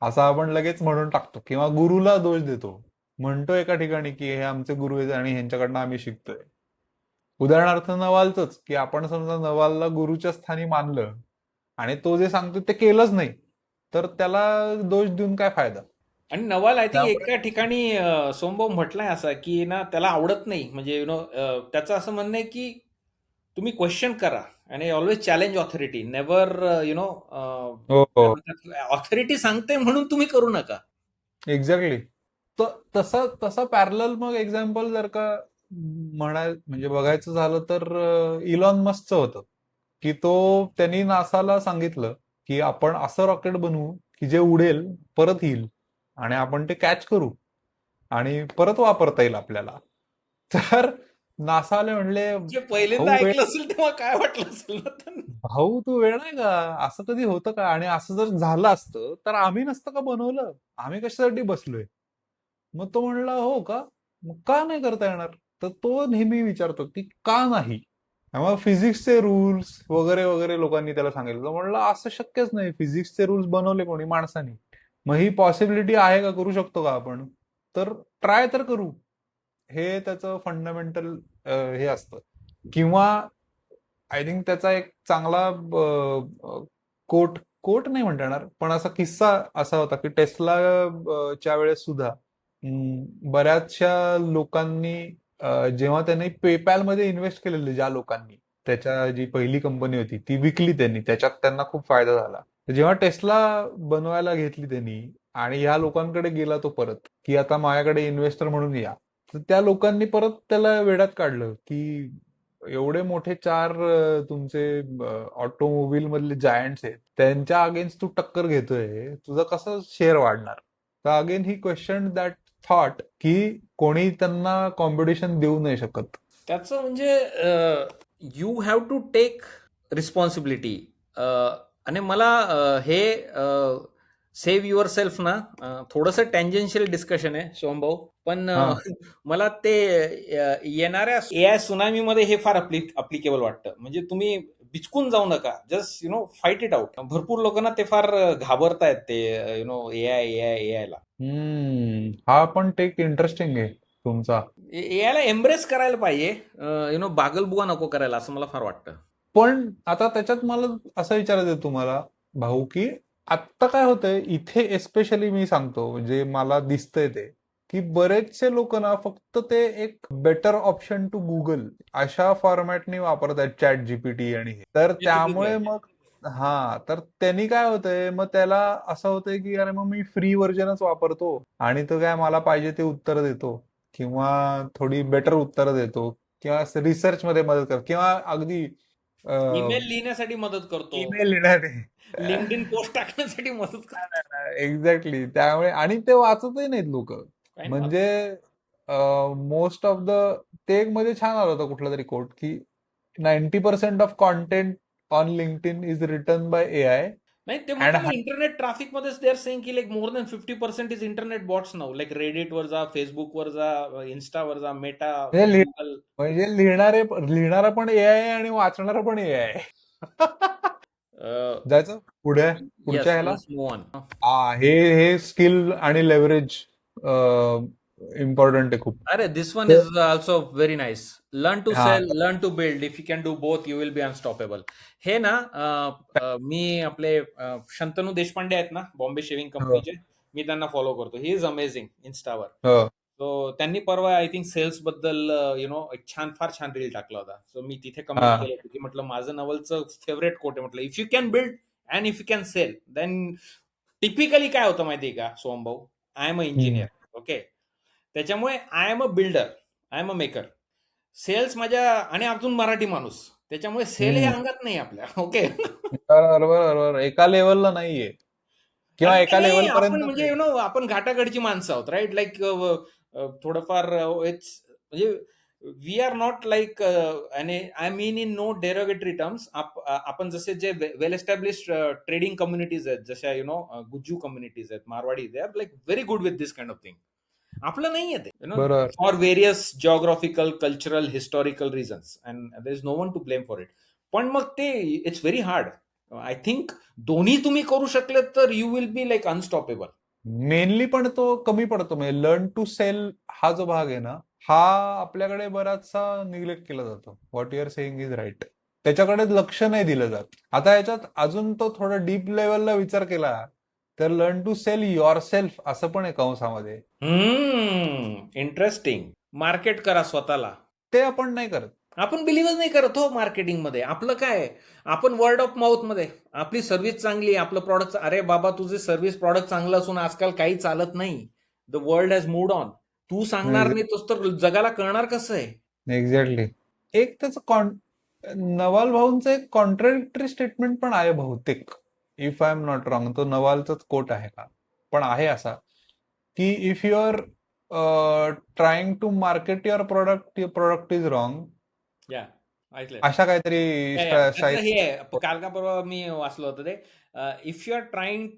असं आपण लगेच म्हणून टाकतो किंवा गुरुला दोष देतो. म्हणतो एका ठिकाणी की हे आमचे गुरु आहेत आणि ह्यांच्याकडनं आम्ही शिकतोय. उदाहरणार्थ नवालचंच की आपण समजा नवालला गुरुच्या स्थानी मानलं आणि तो जे सांगतो ते केलंच नाही तर त्याला दोष देऊन काय फायदा. आणि नवाल आय थिंक त्यामुळे एका ठिकाणी सोमभाऊ म्हटलाय असा की ना त्याला आवडत नाही म्हणजे त्याचं असं म्हणणं आहे की तुम्ही क्वेश्चन करा आणि ऑलवेज चॅलेंज ऑथॉरिटी नेव्हर हो काय हो म्हणतात ऑथॉरिटी सांगते म्हणून तुम्ही करू नका. एक्झॅक्टली. तसा तसा पॅरलल मग एक्झाम्पल जर का म्हणजे बघायचं झालं तर इलॉन मस्कचं होतं की त्यांनी नासाला सांगितलं की आपण असं रॉकेट बनवू की जे उडेल परत येईल आणि आपण ते कॅच करू आणि परत वापरता येईल आपल्याला. तर नासाले म्हणले जे पहिल्यांदा भाऊ वेळ ऐकलं असेल तेव्हा काय वाटलं असेल ना त्यांना. भाऊ तू वेळ आहे का असं कधी होतं का आणि असं जर झालं असतं तर आम्ही नसतं का बनवलं आम्ही कशासाठी बसलोय. मग तो म्हणला हो का मग का नाही करता येणार. तर तो नेहमी विचारतो की का नाही. मग फिजिक्सचे रूल्स वगैरे वगैरे लोकांनी त्याला सांगितलं तर म्हणलं असं शक्यच नाही फिजिक्सचे रूल्स बनवले कोणी माणसानी. मग ही पॉसिबिलिटी आहे का करू शकतो का आपण तर ट्राय तर करू. हे त्याचं फंडामेंटल हे असतं. किंवा आय थिंक त्याचा एक चांगला कोट कोट नाही म्हणता येणार पण असा किस्सा असा होता की टेस्ला च्या वेळेस सुद्धा बऱ्याचशा लोकांनी जेव्हा त्यांनी पेपॅल मध्ये इन्व्हेस्ट केलेले ज्या लोकांनी त्याच्या जी पहिली कंपनी होती ती विकली त्यांनी त्याच्यात त्यांना खूप फायदा झाला. तर जेव्हा टेस्ला बनवायला घेतली त्यांनी आणि ह्या लोकांकडे गेला तो परत की आता माझ्याकडे इन्व्हेस्टर म्हणून या तर त्या लोकांनी परत त्याला वेड्यात काढलं की एवढे मोठे 4 तुमचे ऑटोमोबाईल मधले जायंट्स आहेत त्यांच्या अगेन्स्ट तू टक्कर घेतोय तुझं कसं शेअर वाढणार. तर again he question that thought की कोणी त्यांना कॉम्पिटिशन देऊ नाही शकत. त्याचं म्हणजे you have to take responsibility. आणि मला हे सेव्ह युअर सेल्फ ना थोडंसं टँजेन्शियल डिस्कशन आहे सोमभाऊ पण हा मला ते येणाऱ्या AI सुनामीमध्ये हे फार अप्लिकेबल वाटतं. म्हणजे तुम्ही बिचकून जाऊ नका जस्ट फाईट इट आउट. भरपूर लोकांना ते फार घाबरतायत ते AI ला. हा पण टेक इंटरेस्टिंग आहे तुमचा. AI ला एम्ब्रेस करायला पाहिजे. बागलबुवा नको करायला असं मला फार वाटतं. पण आता त्याच्यात मला असं विचारायचं तुम्हाला भाऊ की आत्ता काय होतंय इथे एस्पेशली मी सांगतो म्हणजे मला दिसतंय ते की बरेचसे लोक ना फक्त ते एक बेटर ऑप्शन टू गुगल अशा फॉर्मॅटनी वापरतात चॅट जीपीटी आणि हे तर ते चुकीचं त्यामुळे आहे. मग हा तर त्यांनी काय होतंय मग त्याला असं होतंय की अरे मग मी फ्री व्हर्जनच वापरतो आणि तो काय मला पाहिजे ते उत्तर देतो किंवा थोडी बेटर उत्तरं देतो किंवा रिसर्च मध्ये मदत कर किंवा अगदी ईमेल लिहिण्यासाठी मदत करतो. ईमेल लिहिणारे लिंक्डइन पोस्ट टाकण्यासाठी मदत करतो. एक्झॅक्टली त्यामुळे आणि ते वाचतही नाहीत लोक. काही नाही वाटत. म्हणजे मोस्ट ऑफ द ते एक मध्ये छान आलं होतं कुठला तरी कोट की 90% of content on LinkedIn is written by AI नाही ते अँड म्हणतो ना इंटरनेट ट्रॅफिक मध्ये दे आर सेइंग की like more than 50% is internet bots now. Like Reddit वर जा, फेसबुक वर जा, इन्स्टा वर जा, मेटा, गुगल. म्हणजे लिहिणारा पण AI आहे आणि वाचणारा पण AI आहे. जायचं पुढच्या येस ह्याला. Let's move on. हे स्किल आणि लेव्हरेज इम्पॉर्टंट आहे खूप. अरे दिस वन तर is also very nice. Learn to हा sell, learn to build. If you can do both you will be unstoppable. हे ना मी आपले शंतनू देशपांडे आहेत ना बॉम्बे शेविंग हो कंपनीचे. मी त्यांना फॉलो करतो. ही इज अमेझिंग इन्स्टावर. हो सो त्यांनी परवा आय थिंक सेल्स बद्दल एक फार छान रील टाकला होता. सो मी तिथे कमेंट हा केलं होतं की म्हटलं माझं नवलचं फेवरेट कोट आहे. म्हटलं if you can build and if you can sell then typically काय होतं माहितीये का सोमभाऊ. I am a hmm. Engineer. Okay. त्याच्यामुळे I am a builder. I am a maker. Sales माझ्या आणि अजून मराठी माणूस त्याच्यामुळे सेल हे हम्म. अंगात नाही आपल्या. ओके. बरोबर बरोबर एका लेवलला नाहीये किंवा आणि ते एका नाही लेवल आपण पर्यंत म्हणजे आपण घाटाकडची माणसं आहोत राईट लाईक थोडंफार म्हणजे वी आर नॉट लाईक, आणि I mean in no derogatory terms, आपण जसे जे वेल एस्टॅब्लिश ट्रेडिंग कम्युनिटीज आहेत, जशा गुज्जू कम्युनिटीज आहेत, Marwari, they are like very good with this kind of thing. आपलं नाही आहे ते, बरोबर. For various geographical, cultural, historical reasons, and there is no one to blame for it. पण मग ते it's very hard. I think दोन्ही तुम्ही करू शकले तर you will be like unstoppable. Mainly पण तो कमी पडतो, म्हणजे लर्न टू सेल हा जो भाग आहे ना, हा आपल्याकडे बराचसा निग्लेक्ट केला जातो. What you are saying is right. त्याच्याकडे लक्ष नाही दिलं जात. आता याच्यात अजून तो थोडा डीप लेवलला विचार केला तर learn to sell yourself असं पण आहे कंसामध्ये. इंटरेस्टिंग. मार्केट करा स्वतःला. ते आपण नाही करत. आपण बिलीव्हच नाही करत हो मार्केटिंगमध्ये. आपलं काय आहे? आपण वर्ड ऑफ माउथ मध्ये, आपली सर्व्हिस चांगली आहे, आपलं प्रॉडक्ट, अरे बाबा तुझे सर्व्हिस प्रॉडक्ट चांगलं असून आजकाल काही चालत नाही. The world has moved on. तू सांगणार नाही तोच तर जगाला कळणार कसं आहे? एक्झॅक्टली. एक त्याचं नवाल भाऊंचं एक कॉन्ट्रडिक्टरी स्टेटमेंट पण आहे बहुतेक, if I am not wrong. तो नवालचाच कोट आहे का, पण आहे असा की if you are trying to market your product, your product is wrong. Yeah, ऐकलंय. अशा काहीतरी त्याचं हे आहे, काल का परवा मी वाचलं होतं ते. If you are trying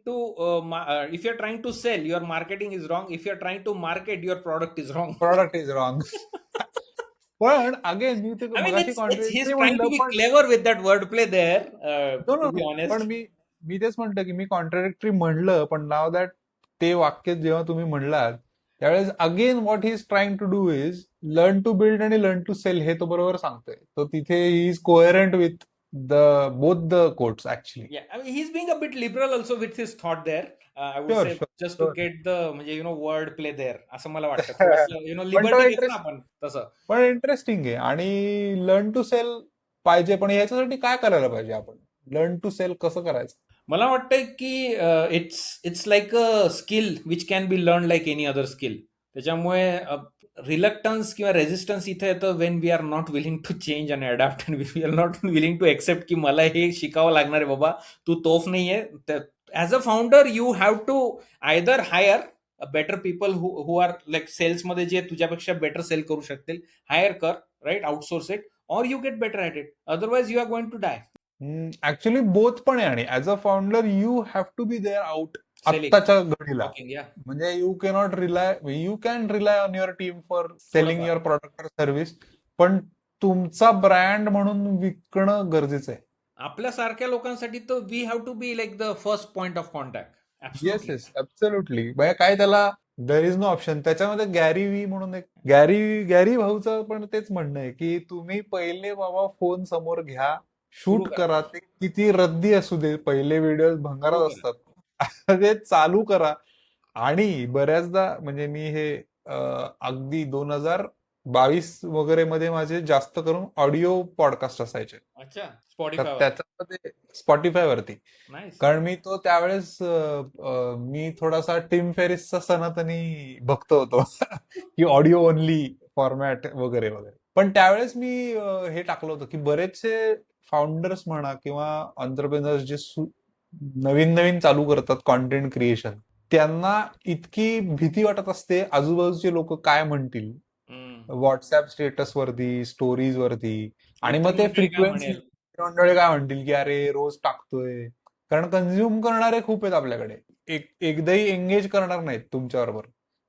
to sell, your marketing is wrong. If you are trying to market, your product is wrong. Product is wrong. पण अगेन मी ते I mean, मगाशी he's कॉन्ट्रडिक्टरी trying to म्हणलं, be पण clever with that wordplay there, no no to be no, पण honest. मी मी तेच म्हणतो की मी कॉन्ट्रडिक्टरी म्हणलं, पण नाव दॅट ते वाक्य जेव्हा तुम्ही म्हणलात त्यावेळेस again what he is trying to do is learn to build आणि लर्न टू सेल, हे तो बरोबर सांगतोय. तो तिथे he is coherent with the both the quotes actually. Yeah, I mean, he's being a bit liberal also with his thought there. I would sure say sure just to sure. get the म्हणजे word play there, असं मला वाटतं. थोडंसं पण तो लिबर्टी घेतो ना इंटरेस्ट आपण तसं. पण इंटरेस्टिंग आहे. आणि लर्न टू सेल पाहिजे, पण याच्यासाठी काय करायला पाहिजे आपण? लर्न टू सेल कसं करायचं? मला वाटतं की it's like a skill which can be learn like any other skill. त्याच्यामुळे रिलक्टन्स किंवा रेझिस्टन्स इथे येतं when we are not willing to change and adapt, and we are not willing to accept की मला हे शिकावं लागणार आहे बाबा, तू तोफ नाहीये. As a founder you have to either hire better people who are like सेल्समध्ये जे तुझ्यापेक्षा बेटर सेल करू शकतील, हायर कर, right, outsource it, or you get better at it, otherwise you are going to die. Actually both पण आहे. आणि as a founder you have to be there out selling, आत्ताच्या घडीला. Talking, yeah. म्हणजे you cannot you can rely on your team for selling थोडंफार. युअर प्रोडक्ट और सर्व्हिस, पण तुमचा ब्रँड म्हणून विकणं गरजेचं आहे. आपल्यासारख्या लोकांसाठी तर we have to be like the first point of contact. Yes yes, absolutely. काय त्याला देर इज नो ऑप्शन. त्याच्यामध्ये गॅरी व्ही म्हणून एक गॅरी भाऊचं पण तेच म्हणणं आहे की तुम्ही पहिले बाबा फोन समोर घ्या, सुरू शूट करा. करा, ते किती रद्दी असू दे, पहिले व्हिडिओ सुरू भंगारच करा. असतात. ते चालू करा. आणि बऱ्याचदा म्हणजे मी हे अगदी 2022 वगैरे मध्ये माझे जास्त करून ऑडिओ पॉडकास्ट असायचे. अच्छा, तर स्पॉटिफाय. त्याच्यामध्ये स्पॉटीफाय वरती, नाईस. कारण मी तो त्यावेळेस मी थोडासा टिम फेरिसचा सनातनी भक्त होतो की ऑडिओ ओनली फॉर्मॅट वगैरे वगैरे. पण त्यावेळेस मी हे टाकलं होतं की बरेचसे फाउंडर्स म्हणा किंवा एंटरप्रेन्योर्स जे नवीन नवीन चालू करतात कॉन्टेंट क्रिएशन, त्यांना इतकी भीती वाटत असते आजूबाजूचे लोक काय म्हणतील व्हॉट्सअप स्टेटस वरती, स्टोरीज वरती. आणि मग ते फ्रिक्वेन्सी मंडळी काय म्हणतील की अरे रोज टाकतोय. कारण कन्झ्युम करणारे खूप आहेत आपल्याकडे, एकदाही एंगेज करणार नाहीत तुमच्याबरोबर,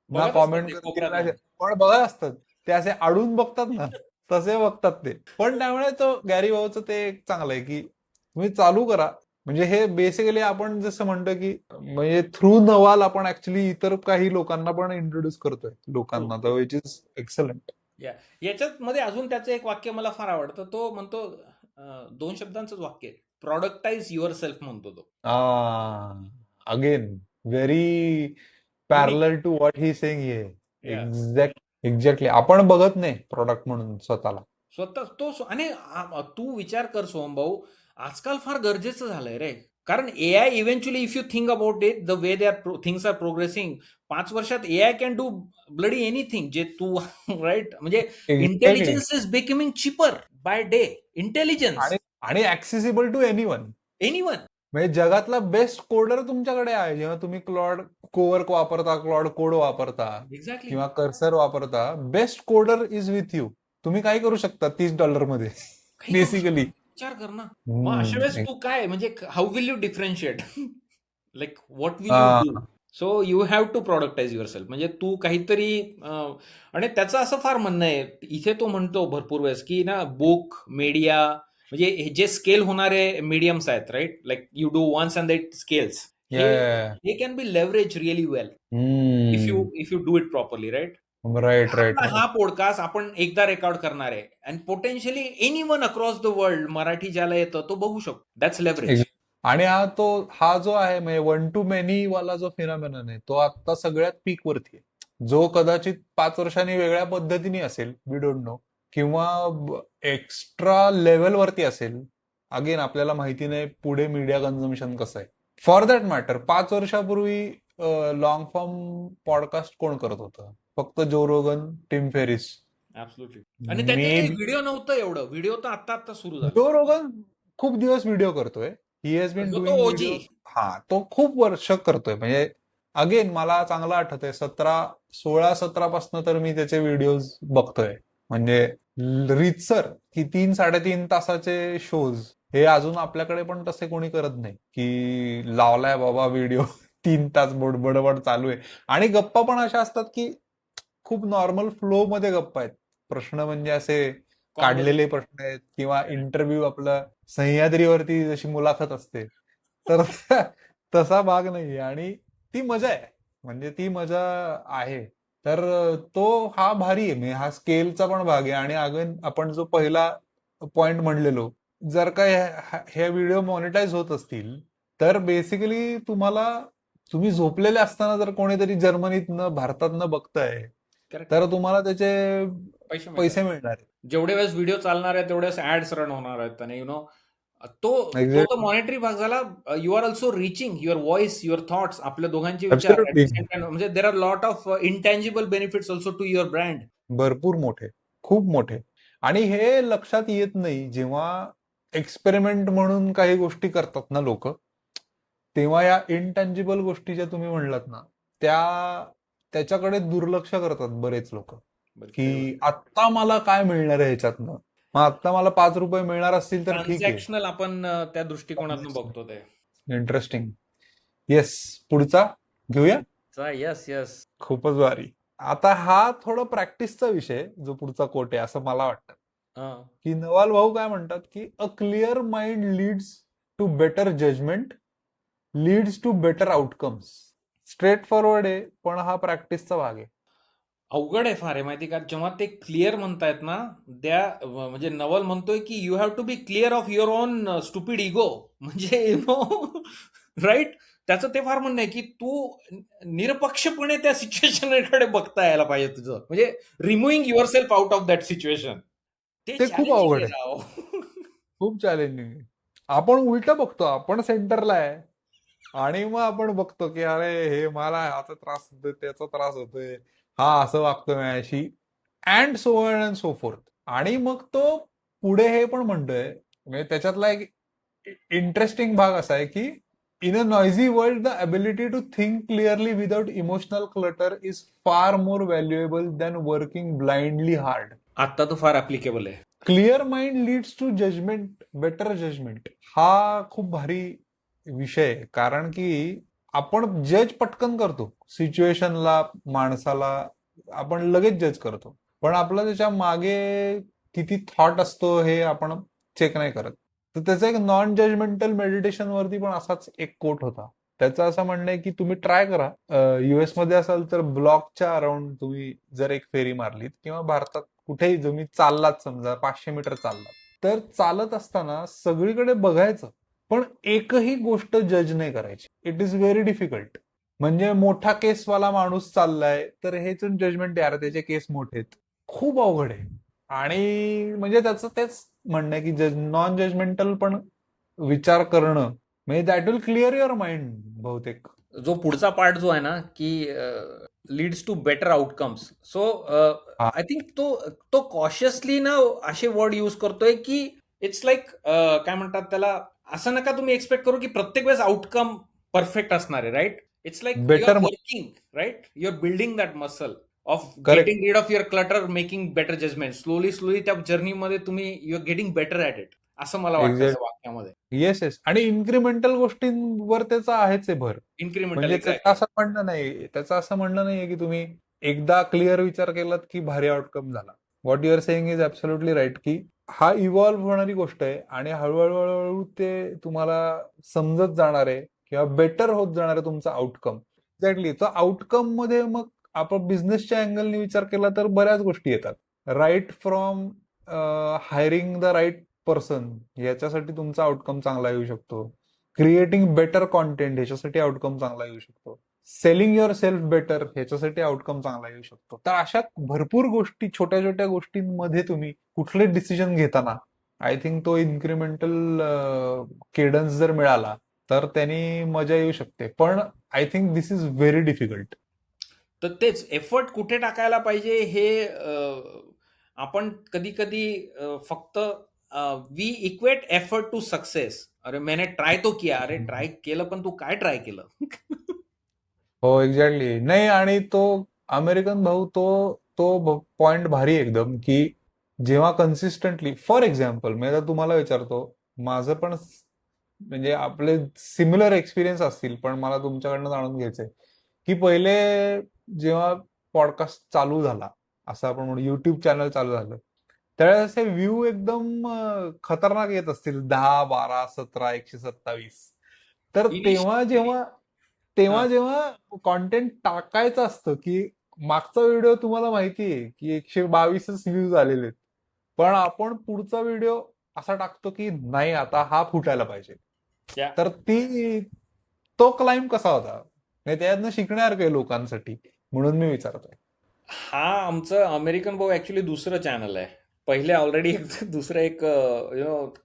ना कॉमेंट करतील ना, पण बघत असतात ते, असे आडून बघतात ना, तसे बघतात ते. पण त्यामुळे तो गॅरी भाऊचं ते एक चांगलं आहे की तुम्ही चालू करा. म्हणजे हे बेसिकली आपण जसं म्हणतो की म्हणजे थ्रू नवाल आपण ऍक्च्युली इतर काही लोकांना पण इंट्रोड्यूस करतोय लोकांना, तर विच इज एक्सलंट. याच्यात मध्ये अजून त्याचं एक वाक्य मला फार आवडतं. तो म्हणतो, 2 शब्दांचंच वाक्य, प्रोडक्टाइज युअर सेल्फ म्हणतो तो. Again very parallel to what he saying here. Exactly. आपण बघत नाही प्रोडक्ट म्हणून स्वतःला. स्वतः तो आणि तू विचार कर सोहम भाऊ, आजकाल फार गरजेचं झालंय रे. कारण AI eventually, if you think about it, the way they are things are progressing, 5 वर्षात AI can do bloody anything जे तू राईट. म्हणजे intelligence is becoming cheaper by day. Intelligence आणि ऍक्सेसिबल टू एनीवन. म्हणजे जगातला बेस्ट कोडर तुमच्याकडे आहे. जेव्हा तुम्ही क्लॉड कोवर्क वापरता, क्लॉड कोड वापरता, एक्झॅक्टली, किंवा कर्सर वापरता, best coder is with you. तुम्ही काय करू शकता $30 मध्ये काही करू शकतो. बेसिकली. विचार कर ना. मग अशा वेळेस तू काय म्हणजे how will you differentiate like what will you do. So you have to productise yourself. म्हणजे तू काहीतरी आणि त्याचं असं फार म्हणणं आहे इथे तो म्हणतो भरपूर वेळेस की ना बुक मीडिया म्हणजे हे जे स्केल होणारे मीडियम्स आहेत right like you do once and it scales हे can be leverage really well if you do it properly right. Right right आपला हा पॉडकास्ट आपण एकदा रेकॉर्ड करणार आहे and potentially anyone across the world Marathi ज्याला येतं तो बघू शकतो. That's leverage. आणि हा जो आहे म्हणजे 1 to many वाला जो फिनॉमिनन आहे तो आता सगळ्यात पीक वरती आहे, जो कदाचित 5 वर्षांनी वेगळ्या पद्धतीने असेल, वी डोंट नो, किंवा एक्स्ट्रा लेवल वरती असेल. अगेन आपल्याला माहिती नाही पुढे मीडिया कन्झम्पशन कसं आहे. फॉर दॅट मॅटर 5 वर्षापूर्वी लॉंग फॉर्म पॉडकास्ट कोण करत होतं? फक्त जो रोगन, टिम फेरिस. ऍब्सोल्युटली. आणि त्यांनी काही व्हिडिओ नव्हतं एवढं. व्हिडिओ तर आता सुरू झाला. जो रोगन खूप दिवस व्हिडिओ करतोय. He has been doing video. हा, तो खूप वर्ष करतोय. म्हणजे अगेन मला चांगलं आठवतंय 16-17 पासून तर मी त्याचे व्हिडिओज बघतोय. म्हणजे रीतसर की 3-3.5 तासाचे शोज हे अजून आपल्याकडे पण तसे कोणी करत नाही की लावलाय बाबा व्हिडिओ 3 तास बडबड चालू आहे. आणि गप्पा पण अशा असतात की खूप नॉर्मल फ्लो मध्ये गप्पा आहेत. प्रश्न म्हणजे असे काढलेले प्रश्न आहेत किंवा इंटरव्ह्यू आपलं सह्याद्रीवरती जशी मुलाखत असते तर तसा भाग नाहीये. आणि ती मजा आहे. म्हणजे ती मजा आहे. तर तो हा भारी आहे. म्हणजे हा स्केलचा पण भाग आहे. आणि अगेन आपण जो पहिला पॉइंट म्हणलेलो, जर का हे व्हिडिओ मॉनिटाईज होत असतील तर बेसिकली तुम्ही झोपलेले असताना जर कोणीतरी जर्मनीतनं भारतातनं बघताय तर तुम्हाला त्याचे पैसे मिळणार. जेवढे वेळेस व्हिडिओ चालणार आहे तेवढ्याच ऍड्स रन होणार आहेत आणि यु नो तो मॉनिटरी भाग झाला. You are also reaching your voice, your thoughts, आपल्या दोघांचे विचार. म्हणजे there are lot of intangible benefits also to your brand. भरपूर मोठे, खूप मोठे. आणि हे लक्षात येत नाही जेव्हा एक्सपेरिमेंट म्हणून काही गोष्टी करतात ना लोक, तेव्हा या इनटँजिबल गोष्टी ज्या तुम्ही म्हणलात ना त्याच्याकडे दुर्लक्ष करतात बरेच लोक. की आत्ता मला काय मिळणार आहे ह्याच्यातनं, मग आता मला ₹5 मिळणार असतील तर ठीक आहे. ट्रान्झॅक्शनल आपण त्या दृष्टिकोनातून बघतो ते. इंटरेस्टिंग. येस, पुढचा घेऊया. येस. खूपच भारी. आता हा थोडा प्रॅक्टिसचा विषय जो पुढचा कोट आहे असं मला वाटतं. की नवाल भाऊ काय म्हणतात की a clear mind leads to better judgement, leads to better outcomes. Straightforward आहे पण हा प्रॅक्टिसचा भाग आहे. अवघड आहे फार आहे माहिती का. जेव्हा ते क्लिअर म्हणतायत ना म्हणजे नवल म्हणतोय की you have to be clear of your own stupid ego. म्हणजे यु नो राईट. त्याचं ते फार म्हणणं आहे की तू निरपक्षपणे त्या सिच्युएशनकडे बघता यायला पाहिजे तुझं. म्हणजे removing your self out of that situation. ते खूप अवघड आहे. खूप चॅलेंजिंग आहे. आपण उलट बघतो, आपण सेंटरला आहे आणि मग आपण बघतो की अरे हे मला आता त्रास होतोय, त्याचा त्रास होतोय, हा असं वागतोय माझ्याशी, and so on and so fourth. आणि मग तो पुढे हे पण म्हणतोय, म्हणजे त्याच्यातला एक इंटरेस्टिंग भाग असा आहे की in a noisy world the ability to think clearly without emotional clutter is far more valuable than working blindly hard. आता तो फार ऍप्लिकेबल आहे. Clear mind leads to judgement, better judgement. हा खूप भारी विषय आहे. कारण की आपण जज पटकन करतो सिच्युएशनला, माणसाला आपण लगेच जज करतो, पण आपलं त्याच्या मागे किती थॉट असतो हे आपण चेक नाही करत. तर त्याचं एक नॉन जजमेंटल मेडिटेशन वरती पण असाच एक कोट होता. त्याचं असं म्हणणं आहे की तुम्ही ट्राय करा, US मध्ये असाल तर ब्लॉकच्या अराउंड तुम्ही जर एक फेरी मारलीत, किंवा भारतात कुठेही तुम्ही चाललात, समजा 500 मीटर चाललात, तर चालत असताना सगळीकडे बघायचं पण एकही गोष्ट जज नाही करायची. It is very difficult. म्हणजे मोठा केसवाला माणूस चाललाय तर हेच जजमेंट, यार त्याचे केस मोठे आहेत, खूप अवघड आहे. आणि म्हणजे त्याचं तेच म्हणणं आहे की नॉन जजमेंटल पण विचार करणं, म्हणजे that will clear your mind. बहुतेक जो पुढचा पार्ट जो आहे ना की leads to better outcomes. So I think तो कॉशियसली ना असे वर्ड युज करतोय की इट्स लाईक काय म्हणतात त्याला, असं नका तुम्ही एक्सपेक्ट करू की प्रत्येक वेळेस आउटकम परफेक्ट असणार आहे. Right. It's like you are working, right, you are building that muscle. Of correct. Getting rid of your clutter, making better judgement. Slowly त्या जर्नीमध्ये तुम्ही you are getting better at it, असं मला वाटतं त्या एक्झॅक्ट. वाक्यामध्ये. Yes yes. आणि इन्क्रिमेंटल गोष्टींवर त्याचा आहेच आहे भर. इन्क्रिमेंटल, म्हणजे त्याचं एक्झॅक्टली. असं म्हणणं नाही, त्याचं असं म्हणणं नाहीये की तुम्ही एकदा क्लिअर विचार केलात की भारी आउटकम झाला. What you are saying is absolutely right, की हा इव्हॉल्व्ह होणारी गोष्ट आहे आणि हळूहळू हळूहळू ते तुम्हाला समजत जाणार आहे किंवा बेटर होत जाणार आहे तुमचा आउटकम. एक्झॅक्टली. तर आउटकम मध्ये मग आपण बिझनेसच्या अँगलने विचार केला तर बऱ्याच गोष्टी येतात. Right from hiring the right person, याच्यासाठी तुमचा आउटकम चांगला येऊ शकतो. क्रिएटिंग बेटर कॉन्टेंट, ह्याच्यासाठी आउटकम चांगला येऊ शकतो. सेलिंग युअर सेल्फ बेटर, ह्याच्यासाठी आउटकम चांगला येऊ शकतो. तर अशा भरपूर गोष्टी, छोट्या छोट्या गोष्टींमध्ये तुम्ही कुठले डिसिजन घेताना आय थिंक तो इन्क्रिमेंटल केडन्स जर मिळाला तर त्यांनी मजा येऊ शकते. पण I think this is very difficult. तर तेच एफर्ट कुठे टाकायला पाहिजे हे आपण कधी कधी फक्त we equate effort to success. अरे मैंने ट्राय तो किया, अरे ट्राय केलं पण तू काय ट्राय केलं? हो एक्झॅक्टली. नाही, आणि तो अमेरिकन भाऊ तो पॉइंट भारी एकदम, की जेव्हा कन्सिस्टंटली, फॉर एक्झाम्पल मी आता तुम्हाला विचारतो, माझं पण म्हणजे आपले सिमिलर एक्सपिरियन्स असतील, पण मला तुमच्याकडनं जाणून घ्यायचंय की पहिले जेव्हा पॉडकास्ट चालू झाला, असं आपण म्हणू युट्यूब चॅनल चालू झालं, त्यावेळेस असे व्ह्यू एकदम खतरनाक येत असतील, 10, 12, 17, 127. तर तेव्हा इनिशियली. जेव्हा तेव्हा जेव्हा कॉन्टेंट टाकायचं असतं, की मागचा व्हिडिओ तुम्हाला माहितीये की 122च व्ह्यूज आलेले आहेत, पण आपण पुढचा व्हिडिओ असा टाकतो की नाही आता हा फुटायला पाहिजे. तर तो क्लाइम कसा होता? म्हणजे त्यातनं शिकण्यासारखं आहे लोकांसाठी, म्हणून मी विचारतोय. हा आमचं अमेरिकन भाऊ ऍक्च्युली दुसरं चॅनल आहे. पहिले ऑलरेडी दुसरं एक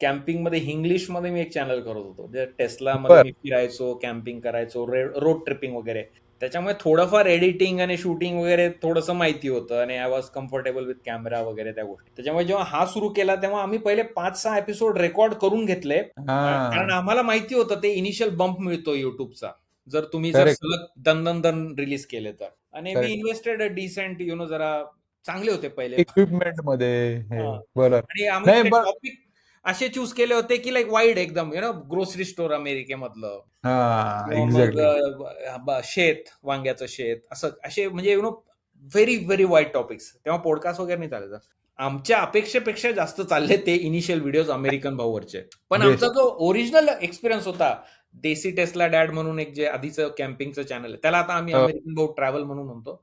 कॅम्पिंग मध्ये इंग्लिश मध्ये मी एक चॅनल करत होतो, जे टेस्ला मध्ये बर. मी फिरायचो, कॅम्पिंग करायचो, रोड ट्रिपिंग वगैरे. त्याच्यामुळे थोडंफार एडिटिंग आणि शूटिंग वगैरे थोडंसं माहिती होतं आणि I was comfortable with camera वगैरे त्या गोष्टी. त्याच्यामुळे जेव्हा हा सुरू केला तेव्हा आम्ही पहिले 5-6 एपिसोड रेकॉर्ड करून घेतले, कारण हा. आम्हाला माहिती होतं ते इनिशियल बंप मिळतो युट्यूबचा जर तुम्ही करेक्ट. सलग दन दन दन रिलीज केले तर. आणि we correct. Invested a decent जरा चांगले होते पहिले. इक्विपमेंट मध्ये हे. हां. बरं. आणि आम्ही नाही ते बर. टॉपिक असे चूज केले होते की लाईक वाईड एकदम ग्रोसरी स्टोअर अमेरिकेमधलं, हा किंवा मग एक्झॅक्टली. शेत, वांग्याचं शेत, असं असे म्हणजे व्हेरी व्हेरी वाईड टॉपिक्स. तेव्हा पॉडकास्ट वगैरे नाही चालायचं. आमच्या अपेक्षेपेक्षा जास्त चालले ते इनिशियल व्हिडिओज अमेरिकन भाऊवरचे. पण आमचा बेस्ट. जो ओरिजिनल एक्सपिरियन्स होता, देसी टेस्ला डॅड म्हणून एक जे आधीचं कॅम्पिंगचं चॅनल आहे, त्याला आता आम्ही अमेरिकन भाऊ ट्रॅव्हल म्हणून म्हणतो.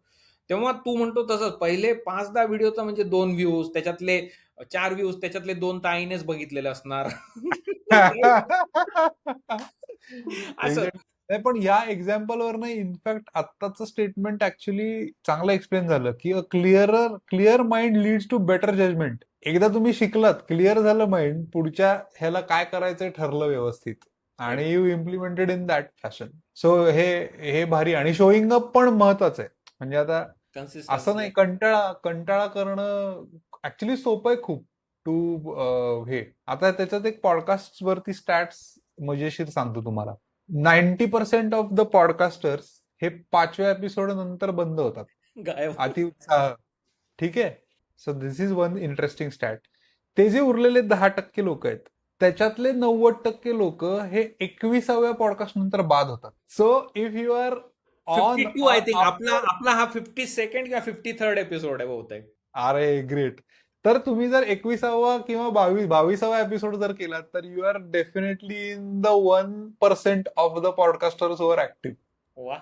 तेव्हा तू म्हणतो तसंच पहिले 5-10 व्हिडिओचा म्हणजे 2 व्ह्यूज, त्याच्यातले 4 व्ह्यूज, त्याच्यातले 2 ताईनेच बघितलेले असणार. असं. एक्झॅक्ट. नाही पण या एक्झाम्पलवर नाही, इनफॅक्ट आत्ताचं स्टेटमेंट ऍक्च्युली चांगलं एक्सप्लेन झालं, की a clear mind leads to better judgement. एकदा तुम्ही शिकलात, क्लिअर झालं माइंड, पुढच्या ह्याला काय करायचंय ठरलं व्यवस्थित, आणि you implemented in that fashion. So हे हे भारी. आणि शोईंग अप पण महत्वाचं आहे. म्हणजे आता असं कन्सिस्टन्सी. नाही, कंटाळा कंटाळा करणं ऍक्च्युली सोपं आहे खूप टू हे. आता त्याच्यात एक पॉडकास्ट वरती स्टॅट्स मजेशीर सांगतो तुम्हाला. 90% ऑफ द पॉडकास्टर्स हे 5व्या एपिसोड नंतर बंद होतात. गायब. अतिउत्साह. ठीक आहे. So this is one interesting stat. ते जे उरलेले 10% लोक आहेत, त्याच्यातले 90% लोक हे 21व्या पॉडकास्ट नंतर बाद होतात. So if you are on 52 I think आपला आफ्टर, आपला हा 52nd किंवा 53rd एपिसोड आहे बहुतेक. अरे ग्रेट. तर तुम्ही जर 21वा किंवा 22वा एपिसोड जर केलात तर you are definitely in the 1% of the podcasters who are active. वा,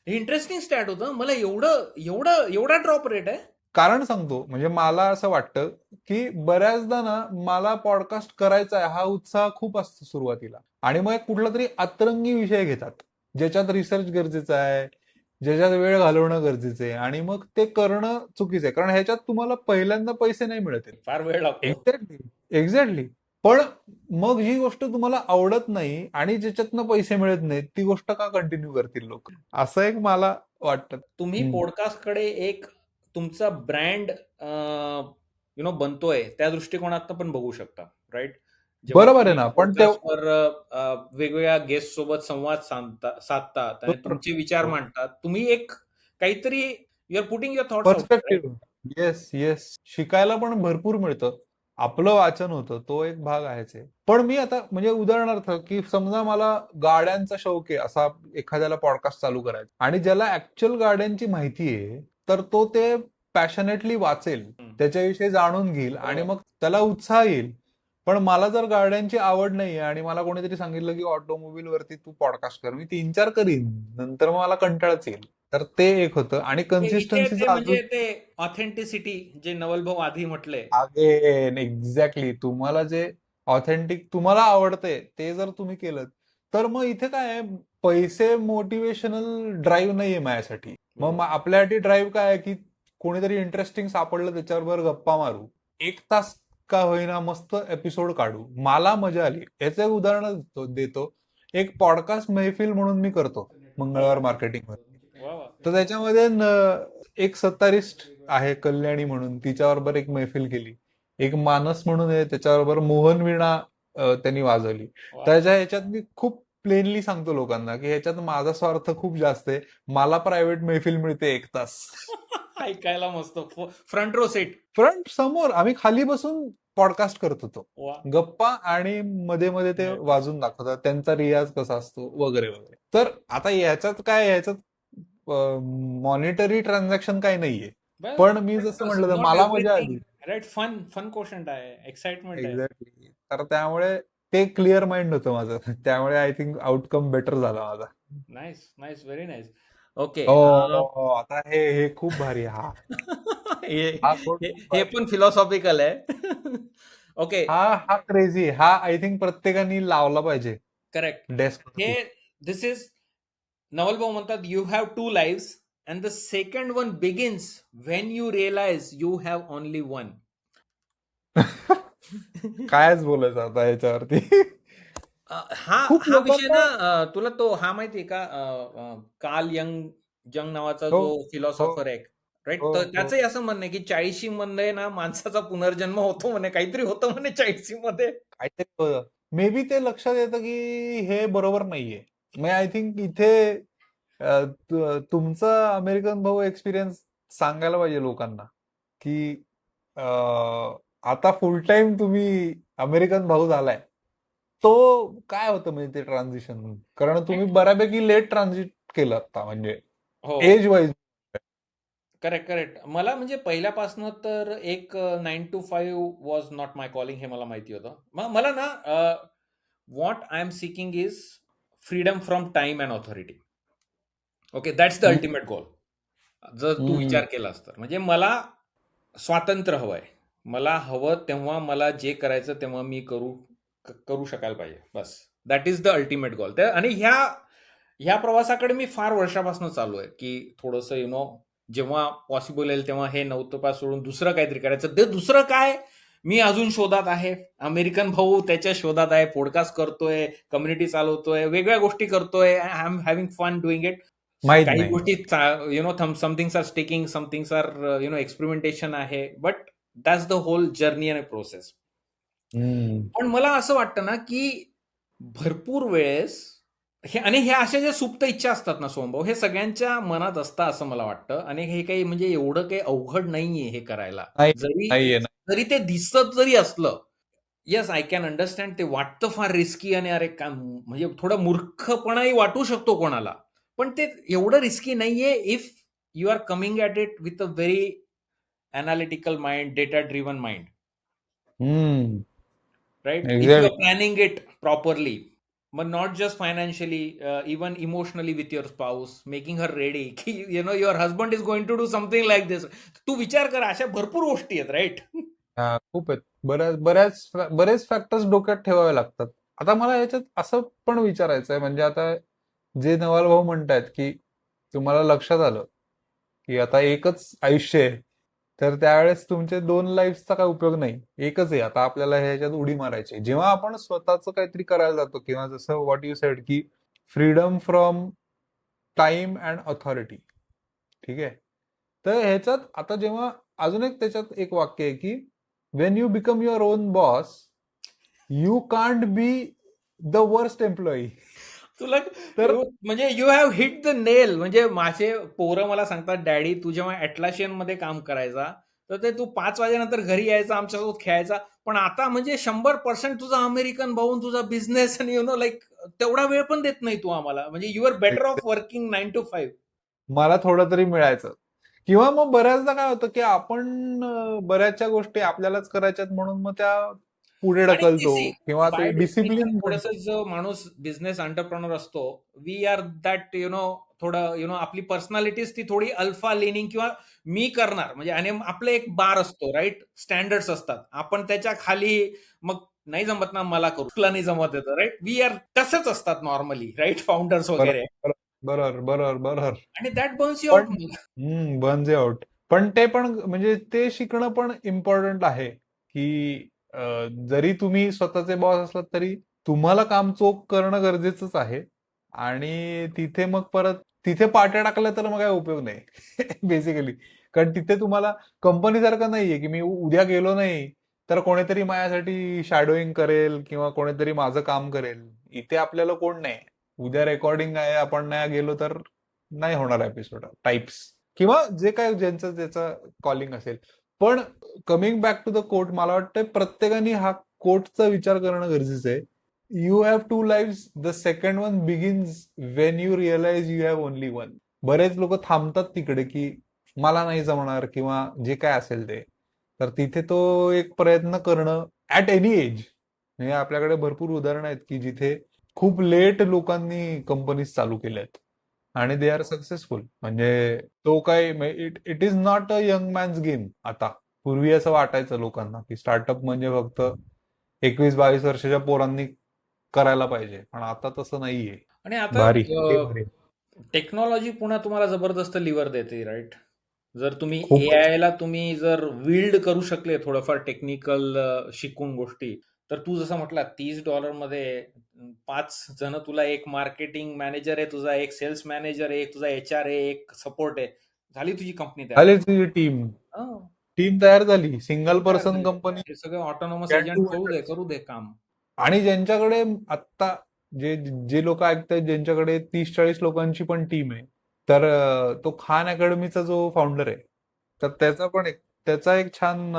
इंटरेस्टिंग स्टॅट होतं. मला एवढा ड्रॉप रेट आहे. कारण सांगतो, म्हणजे मला असं वाटतं की बऱ्याचदा ना, मला पॉडकास्ट करायचा आहे हा उत्साह खूप असतो सुरुवातीला, आणि मग एक कुठला तरी अतरंगी विषय घेतात ज्याच्यात रिसर्च गरजेचा आहे, ज्याच्यात वेळ घालवणं गरजेचं आहे, आणि मग ते करणं चुकीचं आहे, कारण ह्याच्यात तुम्हाला पहिल्यांदा पैसे नाही मिळत आहेत. फार वेळ लागतो. एक्झॅक्टली. एक्झॅक्टली. पण मग जी गोष्ट तुम्हाला आवडत नाही आणि ज्याच्यातनं पैसे मिळत नाहीत, ती गोष्ट का कंटिन्यू करतील लोक, असं एक मला वाटतं. तुम्ही पॉडकास्टकडे एक तुमचा ब्रँड बनतोय त्या दृष्टिकोनातनं पण बघू शकता, राईट? जेव्हा बरोबर आहे तुम्ही ना, पण ते पॉडकास्टवर वेगवेगळ्या गेस्ट सोबत संवाद साधतात आणि बरोबर. तुमचे विचार हो. मांडतात, तुम्ही एक काहीतरी you are putting your thoughts out, right? Perspective. Yes, yes. शिकायला पण भरपूर मिळतं. आपलं वाचन होतं, तो एक भाग आहेच आहे. पण मी आता म्हणजे उदाहरणार्थ की समजा मला गाड्यांचा शौक आहे, असा एखाद्याला पॉडकास्ट चालू करायचा आणि ज्याला ऍक्च्युअल गाड्यांची माहिती आहे, तर तो ते पॅशनेटली वाचेल, त्याच्याविषयी जाणून घेईल आणि बरोबर. मग त्याला उत्साह येईल. पण मला जर गाड्यांची आवड नाहीये आणि मला कोणीतरी सांगितलं की ऑटोमोबाईल वरती तू पॉडकास्ट कर, मी 3-4 करीन, नंतर मग मला कंटाळाच येईल. तर ते एक होतं आणि इथे ते कन्सिस्टन्सीचं म्हणजे अजून ते ऑथेंटिसिटी जे नवल भाऊ आधी म्हटलंय. अगेन एक्झॅक्टली तुम्हाला जे ऑथेंटिक तुम्हाला आवडते ते जर तुम्ही केलं तर मग इथे काय आहे, पैसे मोटिवेशनल ड्राईव्ह नाहीये माझ्यासाठी. मग बरोबर. आपल्यासाठी ड्राईव्ह काय आहे की कोणीतरी इंटरेस्टिंग सापडलं त्याच्याबरोबर गप्पा मारू, 1 तास का होईना मस्त एपिसोड काढू, मला मजा आली. याचं एक उदाहरण देतो. एक पॉडकास्ट मैफिल म्हणून मी करतो मंगळवार मार्केटिंग मध्ये. वा वा. तर त्याच्यामध्ये एक सत्तारिस्ट आहे कल्याणी म्हणून, तिच्याबरोबर एक मैफिल केली. एक मानस म्हणून आहे, त्याच्याबरोबर मोहन वीणा त्यांनी वाजवली. वा. त्याच्या ह्याच्यात मी खूप प्लेनली सांगतो लोकांना की ह्याच्यात माझा स्वार्थ खूप जास्त आहे. मला प्रायव्हेट मैफिल मिळते 1 तास. ऐकायला मस्त. Front row seat. फ्रंट समोर आम्ही खाली बसून पॉडकास्ट करत होतो. वा. गप्पा आणि मध्ये मध्ये ते वाजून दाखवतात, त्यांचा रियाज कसा असतो वगैरे वगैरे. तर आता ह्याच्यात मॉनिटरी ट्रान्झॅक्शन काही नाहीये. पण मी जसं म्हटलं तर नॉट मला मजा एव्हरीथिंग, आली. राईट? फन फन क्वेश्चन आहे, एक्साइटमेंट आहे. एक्झॅक्टली. तर त्यामुळे ते क्लिअर माइंड होतं माझं. त्यामुळे आय थिंक आउटकम बेटर झाला माझा. Nice nice, very nice. Okay. हो, आता हे खूप भारी आहे. हे हा कोट हे- खूप हे भारी. पण फिलॉसॉफिकल आहे. ओके. हा क्रेझी. हा आय थिंक प्रत्येकाने लावला पाहिजे करेक्ट. डेस्क. हे दिस इज नवल भाऊ म्हणतात you have 2 lives and the second one begins when you realise you have only 1. कायच बोलायचं आता याच्यावरती. हा खूप हा विषय ना, लोकांना. तुला तो हा माहितीये का, कार्ल जंग नावाचा हो, जो हो, फिलॉसॉफर आहे, राईट? हो, तर हो. त्याचंही असं म्हणणं आहे की 40 मध्ये ना माणसाचा पुनर्जन्म होतो म्हणे, काहीतरी होतं म्हणे 40 मध्ये. काहीतरी मे बी ते लक्षात येतं की हे बरोबर नाहीये. मग आय थिंक इथे तुमचा अमेरिकन भाऊ एक्सपिरियन्स सांगायला पाहिजे लोकांना की आता फुल टाइम तुम्ही अमेरिकन भाऊ झालाय, तो काय होतं म्हणजे ते ट्रान्झिशन, कारण तुम्ही बऱ्यापैकी लेट ट्रान्झिट केलं आता म्हणजे हो, एज वाईज. Correct correct. मला म्हणजे पहिल्यापासून तर एक 9 to 5 was not my calling, हे मला माहिती होतं. मग मला ना what I am seeking is freedom from time and authority. Okay, that's the ultimate goal. जर तू विचार केलास तर म्हणजे मला स्वातंत्र्य हवंय. मला हवं तेव्हा मला जे करायचं तेव्हा मी करू शकायला पाहिजे, बस. That is the ultimate goal. आणि ह्या प्रवासाकडे मी फार वर्षापासून चालू आहे की थोडंसं जेव्हा पॉसिबल येईल तेव्हा हे 9 to 5 सोडून दुसरं काहीतरी करायचं. ते दुसरं काय मी अजून शोधात आहे. अमेरिकन भाऊ त्याच्या शोधात आहे. पॉडकास्ट करतोय, कम्युनिटी चालवतोय, वेगळ्या गोष्टी करतोय. I am having fun doing it. माहित काही नाही. गोष्टी somethings are sticking, somethings are experimentation आहे. But that's the whole journey and process. पण मला असं वाटतं ना की भरपूर वेळेस हे अशा ज्या सुप्त इच्छा असतात ना सोमभाऊ, हे सगळ्यांच्या मनात असतं असं मला वाटतं. आणि हे काही म्हणजे एवढं काही अवघड नाहीये हे करायला. नाही, जरी नाहीये ना. जरी ते दिसत जरी असलं, येस आय कॅन अंडरस्टँड, ते वाटतं फार रिस्की आणि अरे काय म्हणजे थोडा मूर्खपणाही वाटू शकतो कोणाला. पण ते एवढं रिस्की नाहीये if you are coming at it with a very analytical mind, data driven mind, right? If you are exactly. planning it properly, but not just financially, even emotionally with your spouse, making her ready की your husband is going to do something like this. तू विचार कर, अशा भरपूर गोष्टी आहेत, राईट? खूप आहेत. बरेच फॅक्टर्स डोक्यात ठेवावे लागतात. आता मला याच्यात असं पण विचारायचं आहे, म्हणजे आता जे नवाल भाऊ म्हणतायत की तुम्हाला लक्षात आलं की आता एकच आयुष्य आहे, तर त्यावेळेस तुमचे 2 लाईफचा काय उपयोग नाही, एकच आहे. आता आपल्याला ह्याच्यात उडी मारायची. जेव्हा आपण स्वतःच काहीतरी करायला जातो किंवा जसं व्हॉट यू सेड की freedom from time and authority, ठीक आहे. तर ह्याच्यात आता जेव्हा अजून एक त्याच्यात एक वाक्य आहे की Wien you become your on boss, you can't be the worst employee. तुला तर म्हणजे यू हॅव हिट द नेल. म्हणजे माझे पोरं मला सांगतात, डॅडी तू जेव्हा ॲटलाशियन मध्ये काम करायचा तर ते तू 5 वाजेनंतर घरी यायचा, आमच्यासोबत खेळायचा. पण आता म्हणजे 100% तुझा अमेरिकन भाऊ, तुझा बिझनेस आणि लाईक तेवढा वेळ पण देत नाही तू आम्हाला. म्हणजे you are better off working 9 to 5. मला थोडं तरी मिळायचं. किंवा मग बऱ्याचदा काय होतं, की आपण बऱ्याचशा गोष्टी आपल्यालाच करायच्यात म्हणून मग त्या पुढे आणि ढकलतो किंवा बाय ते डेफिनेशन डिसिप्लिन थोडंसं म्हणतो. जो माणूस बिझनेस एंटरप्रेन्योर असतो, वी आर दॅट थोडं आपली पर्सनॅलिटीज ती थोडी अल्फा लिनिंग किंवा मी करणार म्हणजे. आणि आपलं एक बार असतो राईट, स्टँडर्ड्स असतात. आपण त्याच्या खाली मग नाही जमत ना मला करू, तुला नाही जमत येतं राईट. वी आर तसंच असतात नॉर्मली राईट, फाउंडर्स वगैरे. बरोबर, बरोबर, बरोबर, बरोबर. आणि दॅट बर्न्स यू आउट पण मग. Burns out. पण ते पण म्हणजे ते शिकणं पण इम्पॉर्टंट आहे, की जरी तुम्ही स्वतःचे बॉस असलात तरी तुम्हाला काम चोख करणं गरजेचंच आहे. आणि तिथे मग परत तिथे पाट्या टाकल्या तर मग काय उपयोग नाही बेसिकली. कारण तिथे तुम्हाला कंपनीसारखं नाहीये, की मी उद्या गेलो नाही तर कोणीतरी माझ्यासाठी शॅडोइंग करेल किंवा कोणीतरी माझं काम करेल. इथे आपल्याला कोण नाही. उद्या रेकॉर्डिंग आहे, आपण नाही गेलो तर नाही होणार एपिसोड टाइप्स किंवा जे काय ज्यांचं ज्याचं कॉलिंग असेल. पण coming back to the quote, मला वाटतं प्रत्येकाने हा कोटचा विचार करणं गरजेचं आहे. You have two lives, the second one begins when you realise you have only one. बरेच लोक थांबतात तिकडे, की मला नाही जमणार किंवा जे काय असेल ते. तर तिथे तो एक प्रयत्न करणं ऍट एनी एज. म्हणजे आपल्याकडे भरपूर उदाहरणं आहेत की जिथे खूप लेट लोकांनी कंपनीज चालू केल्या आहेत आणि दे आर सक्सेसफुल. म्हणजे तो काय, it is not a young man's game आता. पूर्वी असं वाटायचं लोकांना की स्टार्टअप म्हणजे फक्त 21-22 वर्षाच्या पोरांनी करायला पाहिजे, पण आता तसं नाहीये. आणि आता भारी, ते भारी. टेक्नॉलॉजी पुन्हा तुम्हाला जबरदस्त लिव्हर देते राईट. जर तुम्ही खूपच. AI ला तुम्ही जर विल्ड करू शकले थोडंफार टेक्निकल शिकून गोष्टी, तर तू जसं म्हटला $30 मध्ये 5 जण, तुला एक मार्केटिंग मॅनेजर आहे, तुझा एक सेल्स मॅनेजर आहे, एक तुझा HR आहे, एक सपोर्ट आहे, झाली तुझी कंपनी तयार. आली तुझी टीम. हं, टीम तयार झाली. सिंगल टीम तयार पर्सन झाली. कंपनी हे सगळं ऑटोनॉमस कॅन एजंट डू होऊ दे, वंडर्स. करू दे काम. आणि ज्यांच्याकडे आत्ता जे जे लोक ऐकतायत, ज्यांच्याकडे 30-40 लोकांची पण टीम आहे, तर तो खान अकॅडमीचा जो फाउंडर आहे, तर त्याचा एक छान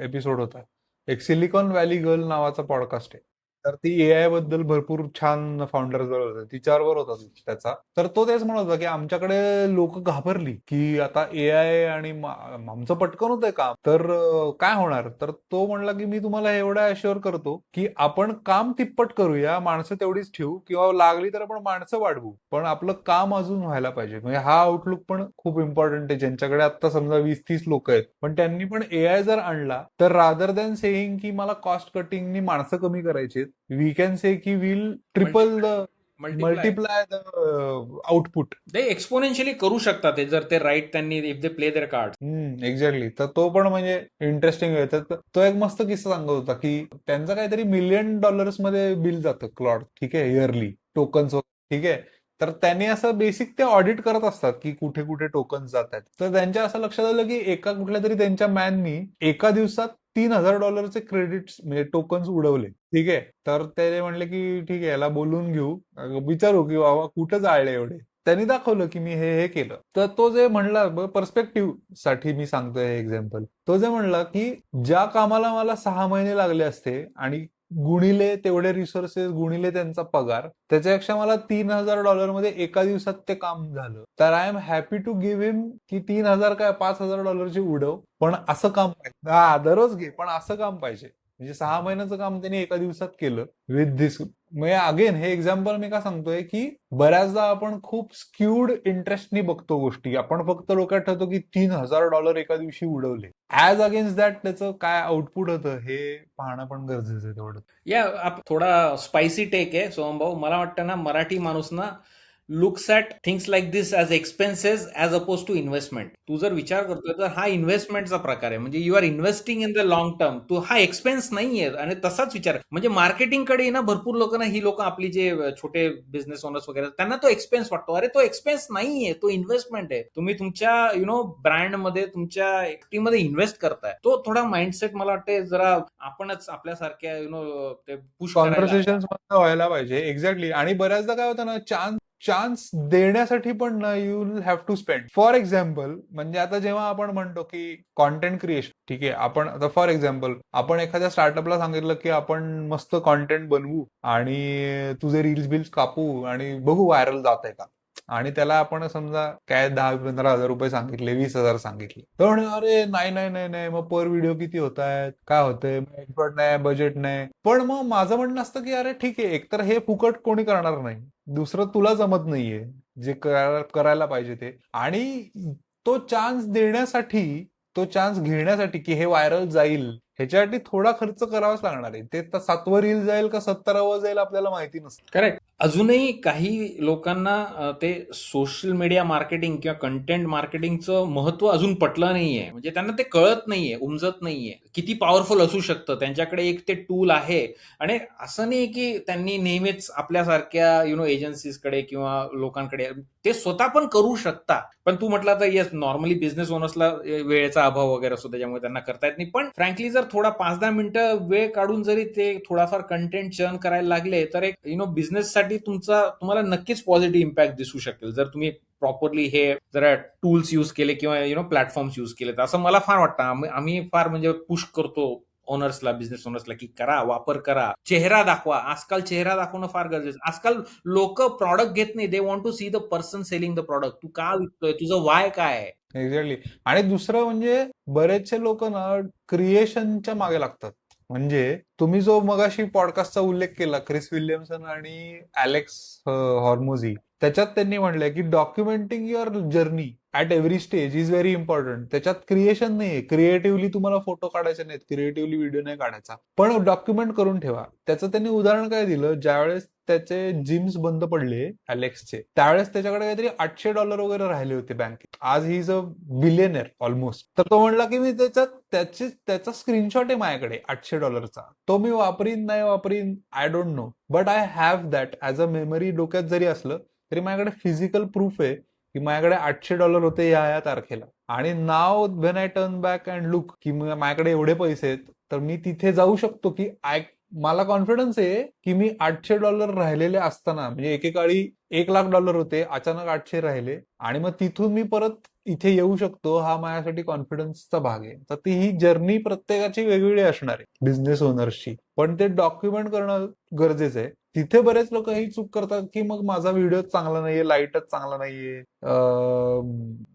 एपिसोड होता. एक सिलिकॉन व्हॅली गर्ल नावाचा पॉडकास्ट आहे. तर ती एआय बद्दल भरपूर छान फाउंडर होता, तिच्यावर होता त्याचा. तर तो तेच म्हणत होता की आमच्याकडे लोक घाबरली की आता एआय आणि आमचं पटकन होतंय काम, तर काय होणार. तर तो म्हणला की मी तुम्हाला एवढा अश्युअर करतो की आपण काम तिप्पट करूया, माणसं तेवढीच ठेवू किंवा लागली तर आपण माणसं वाढवू, पण आपलं काम अजून व्हायला पाहिजे. म्हणजे हा आउटलुक पण खूप इम्पॉर्टंट आहे. ज्यांच्याकडे आता समजा 20-30 लोक आहेत पण त्यांनी पण एआय जर आणला, तर रादर दॅन सेईंग की मला कॉस्ट कटिंगनी माणसं कमी करायची, वी कॅन से की will triple the multiply multiply the output. ते एक्सपोनेन्शियली करू शकतात ते, जर ते राईट त्यांनी if they play their card. Exactly. तर तो पण म्हणजे इंटरेस्टिंग आहे. तर तो एक मस्त किस्सा सांगत होता की त्यांचं काहीतरी $1,000,000 मध्ये बिल जातं क्लॉड, ठीक आहे, इयरली टोकन्स, ठीक आहे. तर त्यांनी असं बेसिक ते ऑडिट करत असतात की कुठे कुठे टोकन्स जात आहेत. तर त्यांच्या असं लक्षात आलं की एका कुठल्या तरी त्यांच्या मॅननी एका दिवसात $3,000 क्रेडिट्स म्हणजे टोकन्स उडवले, ठीक आहे. तर ते म्हणले की ठीक आहे, याला बोलून घेऊ, विचारू की बाबा कुठं जाळले एवढे. त्यांनी दाखवलं की मी हे हे केलं. तर तो जे म्हणला, पर्स्पेक्टिव्ह साठी मी सांगतोय हे एक्झाम्पल, तो जे म्हणला की ज्या कामाला मला 6 महिने लागले असते आणि गुणिले तेवढे रिसोर्सेस गुणिले त्यांचा पगार, त्याच्यापेक्षा मला $3,000 मध्ये एका दिवसात ते काम झालं. तर I am happy to give him की 3,000 काय $5,000 उडव, पण असं काम पाहिजे. हा, दररोज घे पण असं काम पाहिजे. म्हणजे 6 महिन्याचं काम त्यांनी एका दिवसात केलं विथ दिस. म्हणजे अगेन हे एक्झाम्पल मी का सांगतोय की बऱ्याचदा आपण खूप स्क्यूड इंटरेस्टनी बघतो गोष्टी. आपण फक्त डोक्यात ठेवतो की $3,000 एका दिवशी उडवले. ऍज अगेन्स्ट दॅट त्याचं काय आउटपुट होतं हे पाहणं पण गरजेचं आहे तेवढं. या थोडा स्पायसी टेक आहे सोहम भाऊ. मला वाटतं ना, मराठी माणूस ना looks at things like this as expenses as opposed to investment. तू जर विचार करतोय तर हा इन्व्हेस्टमेंटचा प्रकार आहे. म्हणजे you are investing in the long term. तू हा एक्सपेन्स नाहीये. आणि तसाच विचार म्हणजे मार्केटिंगकडे ना भरपूर लोक ना, ही लोक आपली जे छोटे बिझनेस ओनर्स वगैरे त्यांना तो एक्सपेन्स वाटतो. अरे तो एक्सपेन्स नाहीये, तो इन्व्हेस्टमेंट आहे. तुम्ही तुमच्या ब्रँडमध्ये, तुमच्या मध्ये इन्व्हेस्ट करताय. तो थोडा माइंडसेट मला वाटते जरा आपणच आपल्यासारख्या ते पुश करायला. कॉन्व्हर्सेशन व्हायला पाहिजे. एक्झॅक्टली. आणि बऱ्याचदा काय होतं ना, चान्स देण्यासाठी पण ना you will have to spend. For example, म्हणजे आता जेव्हा आपण म्हणतो की कॉन्टेंट क्रिएशन, ठीक आहे, आपण आता फॉर एक्झाम्पल आपण एखाद्या स्टार्टअपला सांगितलं की आपण मस्त कॉन्टेंट बनवू आणि तुझे रील्स बिल्स कापू आणि बघू व्हायरल जात आहे का, आणि त्याला आपण समजा काय 10-15 हजार रुपये सांगितले, 20,000 सांगितले, तर म्हणे अरे नाही नाही नाही नाही, मग पर व्हिडिओ किती होत आहेत, काय होतंय, एक्सपर्ट नाही, बजेट नाही. पण मग माझं म्हणणं असतं की अरे ठीक आहे, एकतर हे फुकट कोणी करणार नाही, दुसरं तुला जमत नाहीये जे करायला पाहिजे ते, आणि तो चान्स देण्यासाठी, तो चान्स घेण्यासाठी की हे व्हायरल जाईल, ह्याच्यासाठी थोडा खर्च करावाच लागणार आहे. ते तर 7वं रील जाईल का 70वं जाईल आपल्याला माहिती नसतं. करेक्ट. अजूनही काही लोकांना ते सोशल मीडिया मार्केटिंग किंवा कंटेंट मार्केटिंगचं महत्व अजून पटलं नाहीये. म्हणजे त्यांना ते कळत नाहीये, उमजत नाहीये. किती पॉवरफुल असू शकतं. त्यांच्याकडे एक ते टूल आहे. आणि असं नाही की त्यांनी नेहमीच आपल्यासारख्या एजन्सीजकडे किंवा लोकांकडे, ते स्वतः पण करू शकतात. पण तू म्हटलं तर येस, नॉर्मली बिझनेस ओनर्सला वेळेचा अभाव वगैरे असतो, त्याच्यामुळे त्यांना करता येत नाही. पण फ्रँकली जर थोडा 5-10 मिनिटं वेळ काढून जरी ते थोडाफार कंटेंट चर्न करायला लागले, तर एक बिझनेससाठी तुम्हाला नक्कीच पॉझिटिव्ह इम्पॅक्ट दिसू शकेल, जर तुम्ही प्रॉपरली हे जरा टूल्स युज केले किंवा प्लॅटफॉर्म्स युज केले. तर असं मला फार वाटतं. आम्ही फार म्हणजे पुश करतो ओनर्सला, बिझनेस ओनर्सला, की करा, वापर करा, चेहरा दाखवा. आजकाल चेहरा दाखवणं फार गरजेचं. आजकाल लोक प्रॉडक्ट घेत नाही, they want to see the person selling the product. तू का विकतोय, तुझं वाय काय आहे. एक्झॅक्टली. आणि दुसरं म्हणजे बरेचसे लोक ना क्रिएशनच्या मागे लागतात. म्हणजे तुम्ही जो मगाशी पॉडकास्टचा उल्लेख केला, क्रिस विल्यमसन आणि अलेक्स हॉर्मोझी, त्याच्यात त्यांनी म्हटलंय की documenting your journey at every stage is very important. त्याच्यात क्रिएशन नाहीये, क्रिएटिव्हली तुम्हाला फोटो काढायचे नाहीत, क्रिएटिव्हली व्हिडिओ नाही काढायचा, पण डॉक्युमेंट करून ठेवा. त्याचं त्यांनी उदाहरण काय दिलं, ज्यावेळेस त्याचे जिम्स बंद पडले अलेक्सचे, त्यावेळेस त्याच्याकडे काहीतरी $800 वगैरे राहिले होते बँकेत. आज he is a billionaire almost. तर तो म्हणला की मी त्याचा स्क्रीनशॉट आहे माझ्याकडे $800चा, तो मी वापरीन नाही वापरीन I don't no, but I have that as a memory. डोक्यात जरी असलं तरी माझ्याकडे फिजिकल प्रूफ आहे की माझ्याकडे $800 होते या तारखेला. आणि नाव when I turn back and look की माझ्याकडे एवढे पैसे आहेत, तर मी तिथे जाऊ शकतो की मला कॉन्फिडन्स आहे की मी $800 राहिलेले असताना, म्हणजे एकेकाळी $1,00,000 होते, अचानक 800 राहिले, आणि मग तिथून मी परत इथे येऊ शकतो. हा माझ्यासाठी कॉन्फिडन्सचा भाग आहे. तर ती ही जर्नी प्रत्येकाची वेगवेगळी असणार आहे बिझनेस ओनर्सची, पण ते डॉक्युमेंट करणं गरजेचं आहे. तिथे बरेच लोक ही चूक करतात की मग माझा व्हिडिओ चांगला नाहीये, लाईटच चांगला नाहीये,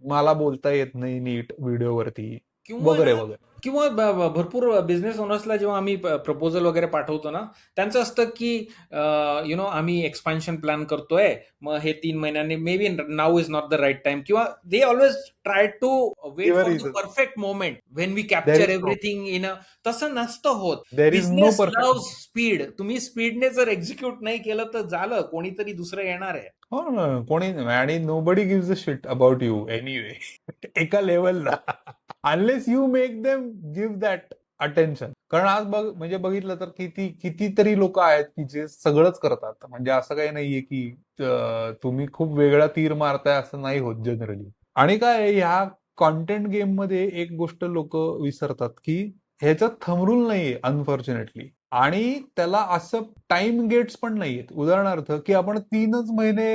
मला बोलता येत नाही नीट व्हिडिओवरती, वगैरे वगैरे. किंवा भरपूर बिझनेस ओनर्सला जेव्हा आम्ही प्रपोजल वगैरे पाठवतो ना, त्यांचं असतं की आम्ही एक्सपान्शन प्लॅन करतोय, मग हे 3 महिन्यांनी, maybe now is not the right time, किंवा they always try to wait for the perfect moment when we capture everything in तसं नसतं होत. Business loves speed. तुम्ही स्पीडने जर एक्झिक्यूट नाही केलं तर झालं, कोणीतरी दुसरं येणार आहे. हो ना, कोणी, आणि nobody gives a shit about you anyway एका लेवलला, unless you make them give that attention. कारण आज म्हणजे बघितलं तर कितीतरी लोक आहेत की जे सगळंच करतात. म्हणजे असं काही नाहीये की तुम्ही खूप वेगळा तीर मारताय, असं नाही होत जनरली. आणि काय ह्या कॉन्टेंट गेम मध्ये एक गोष्ट लोक विसरतात की ह्याच्यात थंबरूल नाहीये अनफॉर्च्युनेटली, आणि त्याला असं टाइम गेट्स पण नाहीयेत. उदाहरणार्थ की आपण 3च महिने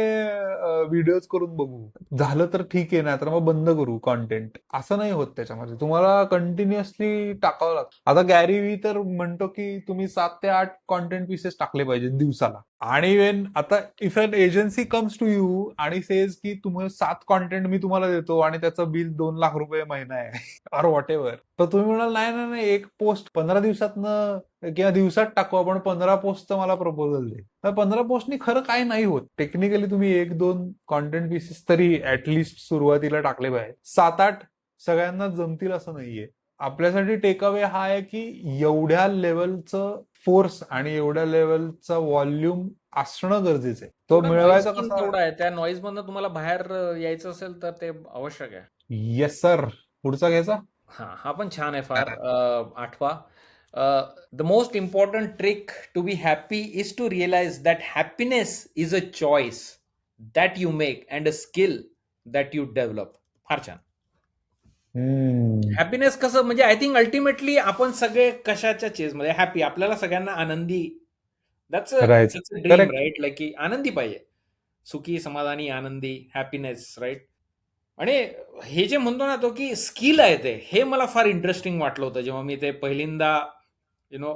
व्हिडिओज करून बघू, झालं तर ठीक आहे, नाही तर मग बंद करू कॉन्टेंट, असं नाही होत. त्याच्यामध्ये तुम्हाला कंटिन्युअसली टाकावं लागतं. आता गॅरी व्ही तर म्हणतो की तुम्ही 7 ते 8 कॉन्टेंट पीसेस टाकले पाहिजे दिवसाला. आणि आता if an agency comes to you आणि सेज की तुम्हाला 7 कॉन्टेंट मी तुम्हाला देतो आणि त्याचं बिल $2,00,000 महिना आहे और व्हॉट एव्हर, तर तुम्ही म्हणाल नाही नाही नाही, एक पोस्ट 15 दिवसातनं किंवा दिवसात टाकू आपण, 15 पोस्टचं मला प्रपोजल दे. तर 15 पोस्टनी खरं काय नाही होत. टेक्निकली तुम्ही 1-2 कॉन्टेंट पीसेस तरी ऍटलिस्ट सुरुवातीला टाकले पाहिजे. 7-8 सगळ्यांना जमतील असं नाहीये. आपल्यासाठी टेक अवे हा आहे की एवढ्या लेवलचं फोर्स आणि एवढ्या लेवलचा व्हॉल्यूम असणं गरजेचं आहे. तो तेवढा नॉईज मिळवायचा पण कसा? तेवढा आहे. त्या नॉईज मधनं तुम्हाला बाहेर यायचं असेल तर ते आवश्यक आहे. Yes sir. पुढचा घ्यायचा. हां, हा पण छान आहे फार. 8वा, the most important trick to be happy is to realise that happiness is a choice that you make and a skill that you develop. फार छान. हम्म. हॅपीनेस कसं म्हणजे आय थिंक अल्टिमेटली आपण सगळे कशाच्या चेजमध्ये हॅपी, आपल्याला सगळ्यांना आनंदी, that's a right. Dream correct. Right, like की आनंदी पाहिजे, सुखी समाधानी आनंदी, हॅपीनेस राईट. आणि हे जे म्हणतो ना तो की स्किल आहे ते, हे मला फार इंटरेस्टिंग वाटलं होतं जेव्हा मी ते पहिल्यांदा नो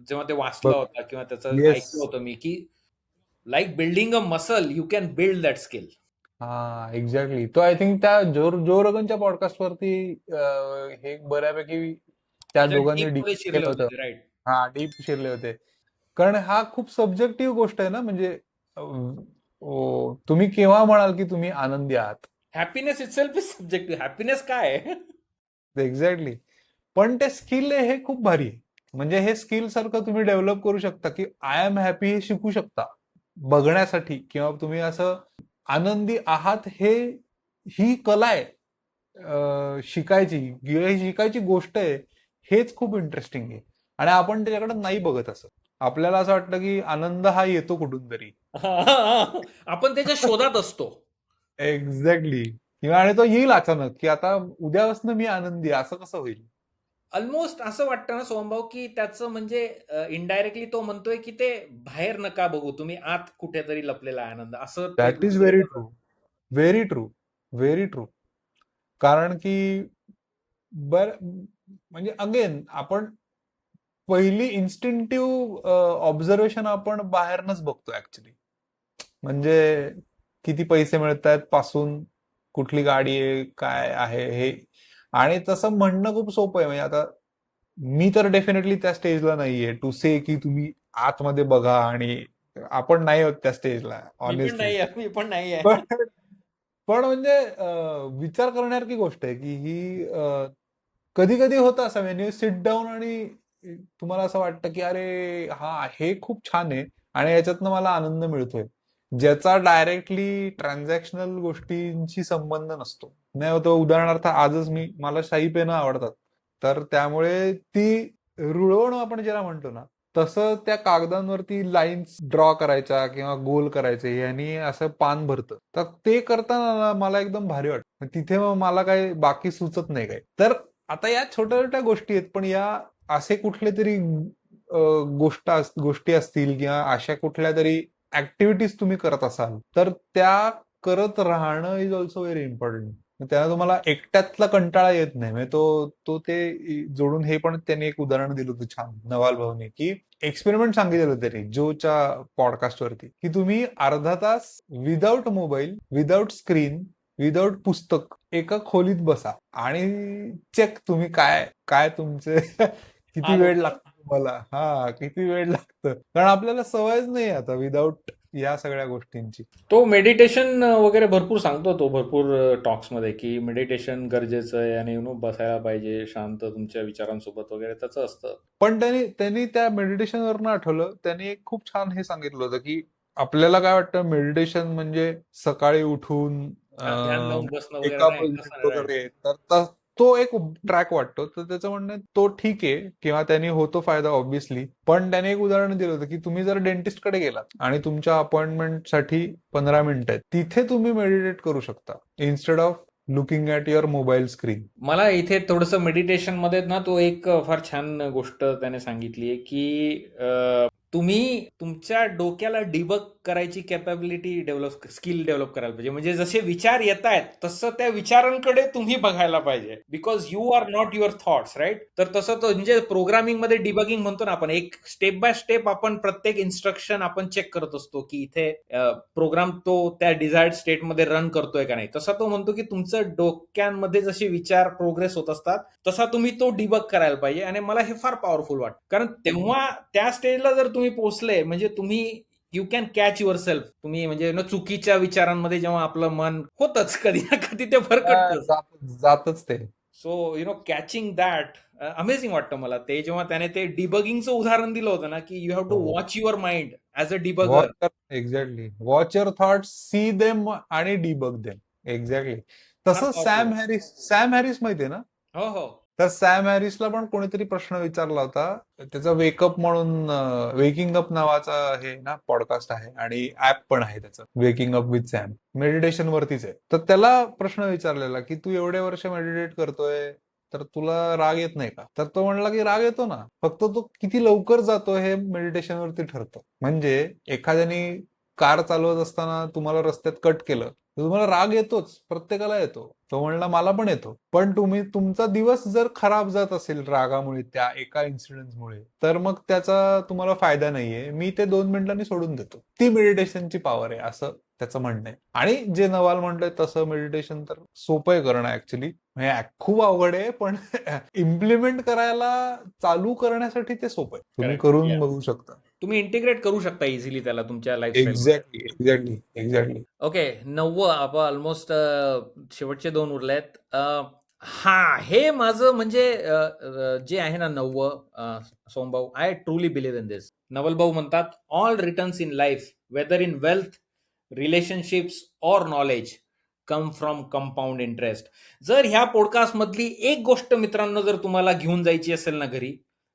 जेव्हा ते वाचलं बघ. होतं किंवा त्याचं येस. ऐकलं होतं मी की like building a muscle you can build that skill. हा एक्झॅक्टली. तो आय थिंक त्या जो रोगनच्या पॉडकास्ट वरती हे बऱ्यापैकी त्या दोघांनी डीप डीप मध्ये शिरले केलं होते होतं. ते राईट. हा डीप शिरले होते. कारण हा खूप सब्जेक्टिव्ह गोष्ट आहे ना. म्हणजे तुम्ही केव्हा म्हणाल की तुम्ही आनंदी आहात? Happiness itself is subjective. Happiness काय आहे? एक्झॅक्टली. पण ते स्किल आहे हे खूप भारी आहे. म्हणजे हे स्किल सारखं तुम्ही डेव्हलप करू शकता की आय एम हॅपी हे शिकू शकता बघण्यासाठी, किंवा तुम्ही असं आनंदी आहात हे ही कला आहे शिकायची, किंवा ही शिकायची गोष्ट आहे. हेच खूप इंटरेस्टिंग आहे. आणि आपण त्याच्याकडे नाही बघत असं. आपल्याला असं वाटतं की आनंद हा येतो कुठून तरी. आपण त्याच्या शोधात असतो. एक्झॅक्टली. किंवा आणि तो येईल अचानक की आता उद्यापासून मी आनंदी आहे, असं कसं होईल? ऑलमोस्ट असं वाटतं ना सोमभाऊ की त्याचं म्हणजे इनडायरेक्टली तो म्हणतोय की ते बाहेर नका बघू, तुम्ही आत कुठेतरी लपलेला आहे आनंद, असं ते दॅट इज कुठेतरी व्हेरी म्हणतोय. True. Very true. Very true. कारण की बर म्हणजे अगेन आपण पहिली इन्स्टिंक्टिव्ह ऑब्झर्वेशन आपण बाहेरनच बघतो ऍक्च्युली. म्हणजे किती पैसे मिळत आहेत पासून, कुठली गाडी आहे, काय आहे हे. आणि तसं म्हणणं खूप सोपं आहे. म्हणजे आता मी तर डेफिनेटली त्या स्टेजला नाहीये टू से की तुम्ही आतमध्ये बघा, आणि आपण नाही होत त्या स्टेजला मी पण ऑनेस्टली. नाही आहे, मी पण नाही आहे. पण पण म्हणजे विचार करण्यासारखी गोष्ट आहे की ही कधी कधी होतं असं वेन यू सिट डाऊन आणि तुम्हाला असं वाटतं की अरे हा हे खूप छान आहे आणि याच्यातनं मला आनंद मिळतोय, ज्याचा डायरेक्टली ट्रान्झॅक्शनल गोष्टींशी संबंध नसतो. नाही होतं. उदाहरणार्थ आजच मला शाई पेनं आवडतात, तर त्यामुळे ती रुळवणं आपण ज्याला म्हणतो ना, तसं त्या कागदांवरती लाईन्स ड्रॉ करायच्या किंवा गोल करायचे यांनी असं पान भरतं. तर ते करताना ना मला एकदम भारी वाटतं. तिथे मग मला काही बाकी सुचत नाही काही. तर आता या छोट्या छोट्या गोष्टी आहेत, पण या असे कुठले तरी गोष्टी असतील किंवा अशा कुठल्या तरी ऍक्टिव्हिटीज तुम्ही करत असाल, तर त्या करत राहणं इज ऑल्सो व्हेरी इम्पॉर्टंट. त्याला तुम्हाला एकट्यातला कंटाळा येत नाही. म्हणजे तो ते जोडून हे पण त्यांनी एक उदाहरण दिलं होतं छान नवाल भाऊने, की एक्सपेरिमेंट सांगितलं होतं त्यांनी जोच्या पॉडकास्टवरती, की तुम्ही अर्धा तास without mobile, without screen, without पुस्तक एका खोलीत बसा आणि चेक तुम्ही काय काय तुमचे किती हाल वेळ होतात. लागतो तुम्हाला. हा किती वेळ लागतं, कारण आपल्याला सवयच नाही आता विदाऊट या सगळ्या गोष्टींची. तो मेडिटेशन वगैरे भरपूर सांगतो, तो भरपूर टॉक्समध्ये की मेडिटेशन गरजेचं आहे आणि बसायला पाहिजे शांत तुमच्या विचारांसोबत वगैरे, त्याचं असतं. पण त्यांनी त्या मेडिटेशनवरनं आठवलं, त्यांनी एक खूप छान हे सांगितलं होतं की आपल्याला काय वाटतं मेडिटेशन म्हणजे सकाळी उठून ध्यान लावून बसणं वगैरे एका नाही, तसं पोझिशन नाही राईट. वगैरे, तर तो एक ट्रॅक वाटतो. तर त्याचं म्हणणं आहे, तो ठीक आहे किंवा त्यांनी होतो फायदा ऑब्व्हियसली. पण त्याने एक उदाहरण दिलं होतं की तुम्ही जर डेंटिस्टकडे गेलात आणि तुमच्या अपॉइंटमेंटसाठी 15 मिनिटं आहेत, तिथे तुम्ही मेडिटेट करू शकता instead of looking at your mobile screen. मला इथे थोडंसं मेडिटेशनमध्ये ना तो एक फार छान गोष्ट त्याने सांगितली आहे की तुम्ही तुमच्या डोक्याला डिबग करायची कॅपॅबिलिटी स्किल डेव्हलप करायला पाहिजे. म्हणजे जसे विचार येत आहेत तसं त्या विचारांकडे तुम्ही बघायला पाहिजे, because you are not your thoughts right. तर तसं तो म्हणजे प्रोग्रामिंगमध्ये डिबगिंग म्हणतो ना आपण, एक स्टेप बाय स्टेप आपण प्रत्येक इन्स्ट्रक्शन आपण चेक करत असतो की इथे प्रोग्राम तो त्या डिझायर्ड स्टेटमध्ये रन करतोय का नाही. तसा तो म्हणतो की तुमचं डोक्यांमध्ये जसे विचार प्रोग्रेस होत असतात तसा तुम्ही तो डिबग करायला पाहिजे. आणि मला हे फार पॉवरफुल वाटतं, कारण तेव्हा त्या स्टेजला जर तुम्ही पोहोचले म्हणजे तुम्ही you can catch your self. तुम्ही म्हणजे चुकीच्या विचारांमध्ये जेव्हा आपलं मन होतच कधी ना कधी ते भरकटतच. जातच ते. सो कॅचिंग दॅट अमेझिंग वाटतं मला ते, जेव्हा त्याने ते डिबगिंगचं उदाहरण दिलं होतं ना, की यू हॅव टू हो. Watch your mind as a watch debugger. Exactly. Watch your thoughts, see them आणि डिबग देम. एक्झॅक्टली. फार तसं पॉवरफुल आहे. सॅम हॅरिस माहितीये ना? हो, हो. तर सॅम हॅरिसला पण कोणीतरी प्रश्न विचारला होता. त्याचा वेकअप म्हणून वेकिंग अप नावाचा हे ना पॉडकास्ट आहे आणि ऍप पण आहे त्याचं, waking up with Sam. Meditation वरतीच आहे. तर त्याला प्रश्न विचारलेला की तू एवढे वर्ष मेडिटेट करतोय तर तुला राग येत नाही का? तर तो म्हणला की राग येतो ना, फक्त तो किती लवकर जातो हे मेडिटेशन वरती ठरतं. म्हणजे एखाद्याने कार चालवत असताना तुम्हाला रस्त्यात कट केलं तर तुम्हाला राग येतोच, प्रत्येकाला येतो. तो म्हणला मला पण येतो. पण तुमचा दिवस जर खराब जात असेल रागामुळे, त्या एका इन्सिडेंटमुळे, तर मग त्याचा तुम्हाला फायदा नाहीये. मी ते 2 मिनिटांनी सोडून देतो. ती मेडिटेशनची पॉवर आहे, असं त्याचं म्हणणं आहे. आणि जे नवाल म्हणतोय तसं मेडिटेशन तर सोपं आहे करणं ऍक्च्युली. म्हणजे खूप अवघड आहे, पण इम्प्लिमेंट करायला, चालू करण्यासाठी ते सोपं आहे. तुम्ही करेक्ट. करून बघू शकता. तुम्ही इंटिग्रेट करू शकता इझिली त्याला तुमच्या लाईफस्टाईलमध्ये. एक्झॅक्टली. ओके, 9वं आपण ऑलमोस्ट शेवटचे 2 उरलेत. हे माझं म्हणजे जे आहे ना 9वं, सोमभाऊ, I truly believe in this. Naval भाऊ म्हणतात, "all returns in life, whether in wealth, relationships or knowledge, come from compound interest." जर ह्या पॉडकास्टमधली एक गोष्ट मित्रांनो जर तुम्हाला घेऊन जायची असेल ना घरी,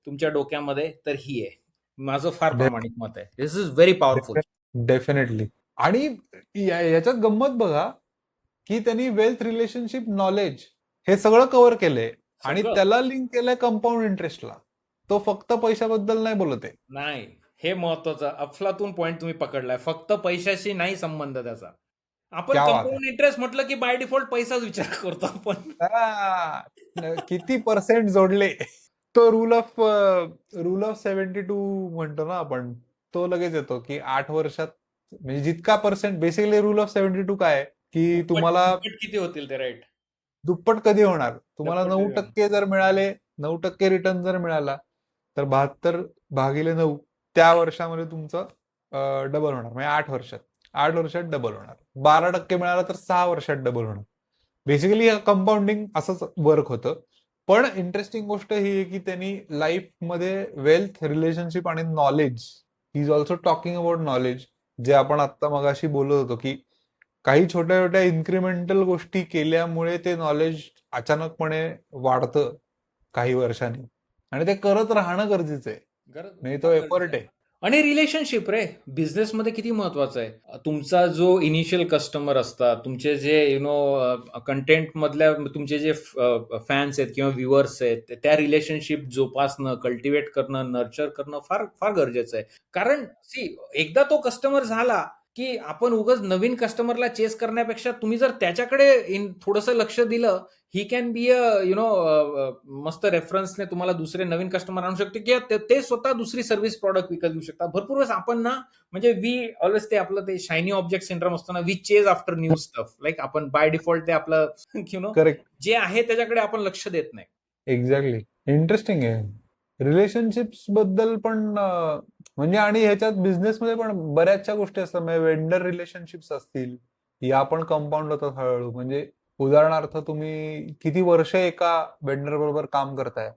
तुमच्या डोक्यामध्ये, तर ही आहे. माझं फार प्रामाणिक मत आहे. दिस इज व्हेरी पॉवरफुल. डेफिनेटली. आणि याच्यात गंमत बघा की त्यांनी वेल्थ, रिलेशनशिप, नॉलेज हे सगळं कव्हर केलंय आणि सगळं. त्याला लिंक केलंय कंपाऊंड इंटरेस्टला. तो फक्त पैशाबद्दल नाही बोलत आहे. नाही, हे महत्वाचं अफलातून पॉइंट तुम्ही पकडलाय. फक्त पैशाशी नाही संबंध त्याचा. आपण क्या बात आहे. कंपाऊंड इंटरेस्ट म्हटलं की बाय डिफॉल्ट पैसाच विचार करतो आपण. किती पर्सेंट जोडले, तो रूल ऑफ 72 म्हणतो ना आपण, तो लगेच येतो की 8 वर्षात, म्हणजे जितका पर्सेंट, बेसिकली रूल ऑफ 72 काय आहे की दुप्पट तुम्हाला दुप्पट किती होतील ते, राईट? दुप्पट कधी होणार, तुम्हाला दुप्पट नऊ किती होणार? टक्के जर मिळाले, 9% रिटर्न जर मिळाला, तर 72 भागिले 9 त्या वर्षामध्ये तुमचं डबल होणार. म्हणजे 8 वर्षात डबल होणार. 12% मिळाला तर 6 वर्षात डबल होणार. बेसिकली कंपाऊंडिंग असंच वर्क होतं. पण इंटरेस्टिंग गोष्ट ही आहे की त्यांनी लाईफमध्ये वेल्थ, रिलेशनशिप आणि knowledge, he is also talking about knowledge, जे आपण आता मगाशी बोलत होतो की काही छोट्या छोट्या इन्क्रिमेंटल गोष्टी केल्यामुळे ते नॉलेज अचानकपणे वाढतं काही वर्षांनी, आणि ते करत राहणं गरजेचं आहे. गरज नाही तो फार गरजेचं एफर्ट आहे. आहे. आणि रिलेशनशिप रे, बिझनेसमध्ये किती महत्वाचं आहे. तुमचा जो इनिशियल कस्टमर असतात, तुमचे जे कंटेंट मधल्या तुमचे जे फॅन्स आहेत किंवा व्ह्युअर्स आहेत, त्या रिलेशनशिप जोपासणं, कल्टिवेट करणं, नर्चर करणं फार फार गरजेचं आहे. कारण एकदा तो कस्टमर झाला की आपण उगाच नवीन कस्टमरला चेस करण्यापेक्षा तुम्ही जर त्याच्याकडे थोडंसं लक्ष दिलं, ही कॅन बी मस्त रेफरन्सने तुम्हाला दुसरे नवीन कस्टमर आणू शकते किंवा ते स्वतः दुसरी सर्व्हिस प्रॉडक्ट विकत घेऊ शकतात. भरपूर वेळेस आपण ना, म्हणजे वी ऑलवेज, ते आपलं ते शायनी ऑब्जेक्ट सिंड्रोम असतो ना, we chase after new stuff. Like आपण बाय डिफॉल्ट ते आपलं करेक्ट. जे आहे त्याच्याकडे आपण लक्ष देत नाही. एक्झॅक्टली. इंटरेस्टिंग आहे. रिलेशनशिप्स बद्दल पण म्हणजे, आणि ह्याच्यात बिझनेसमध्ये पण बऱ्याचशा गोष्टी असतात. म्हणजे वेंडर रिलेशनशिप्स असतील, या पण कंपाऊंड होतात हळूहळू. म्हणजे उदाहरणार्थ, तुम्ही किती वर्ष एका वेंडर बरोबर काम करताय,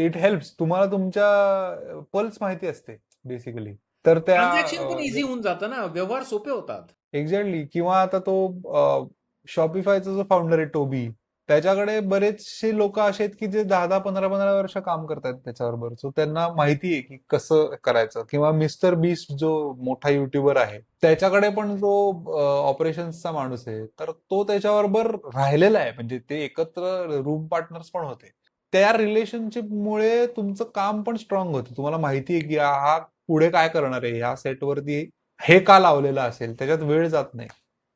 इट हेल्प्स. तुम्हाला तुमच्या पल्स माहिती असते बेसिकली. तर ट्रान्झॅक्शन पण त्या इझी होऊन जातं ना, व्यवहार सोपे होतात. एक्झॅक्टली. किंवा आता तो शॉपिफायचा जो फाउंडर आहे टोबी, त्याच्याकडे बरेचसे लोक असे आहेत की जे 10-10, 15-15 वर्ष काम करतात त्याच्याबरोबर. सो त्यांना माहिती आहे की कसं करायचं. किंवा मिस्टर बीस्ट जो मोठा युट्यूबर आहे, त्याच्याकडे पण जो ऑपरेशन्सचा माणूस आहे, तर तो त्याच्याबरोबर राहिलेला आहे. म्हणजे ते एकत्र रूम पार्टनर्स पण होते. त्या रिलेशनशिपमुळे तुमचं काम पण स्ट्रॉंग होतं. तुम्हाला माहिती आहे की हा पुढे काय करणार आहे, ह्या सेटवरती हे का लावलेलं असेल, त्याच्यात वेळ जात नाही.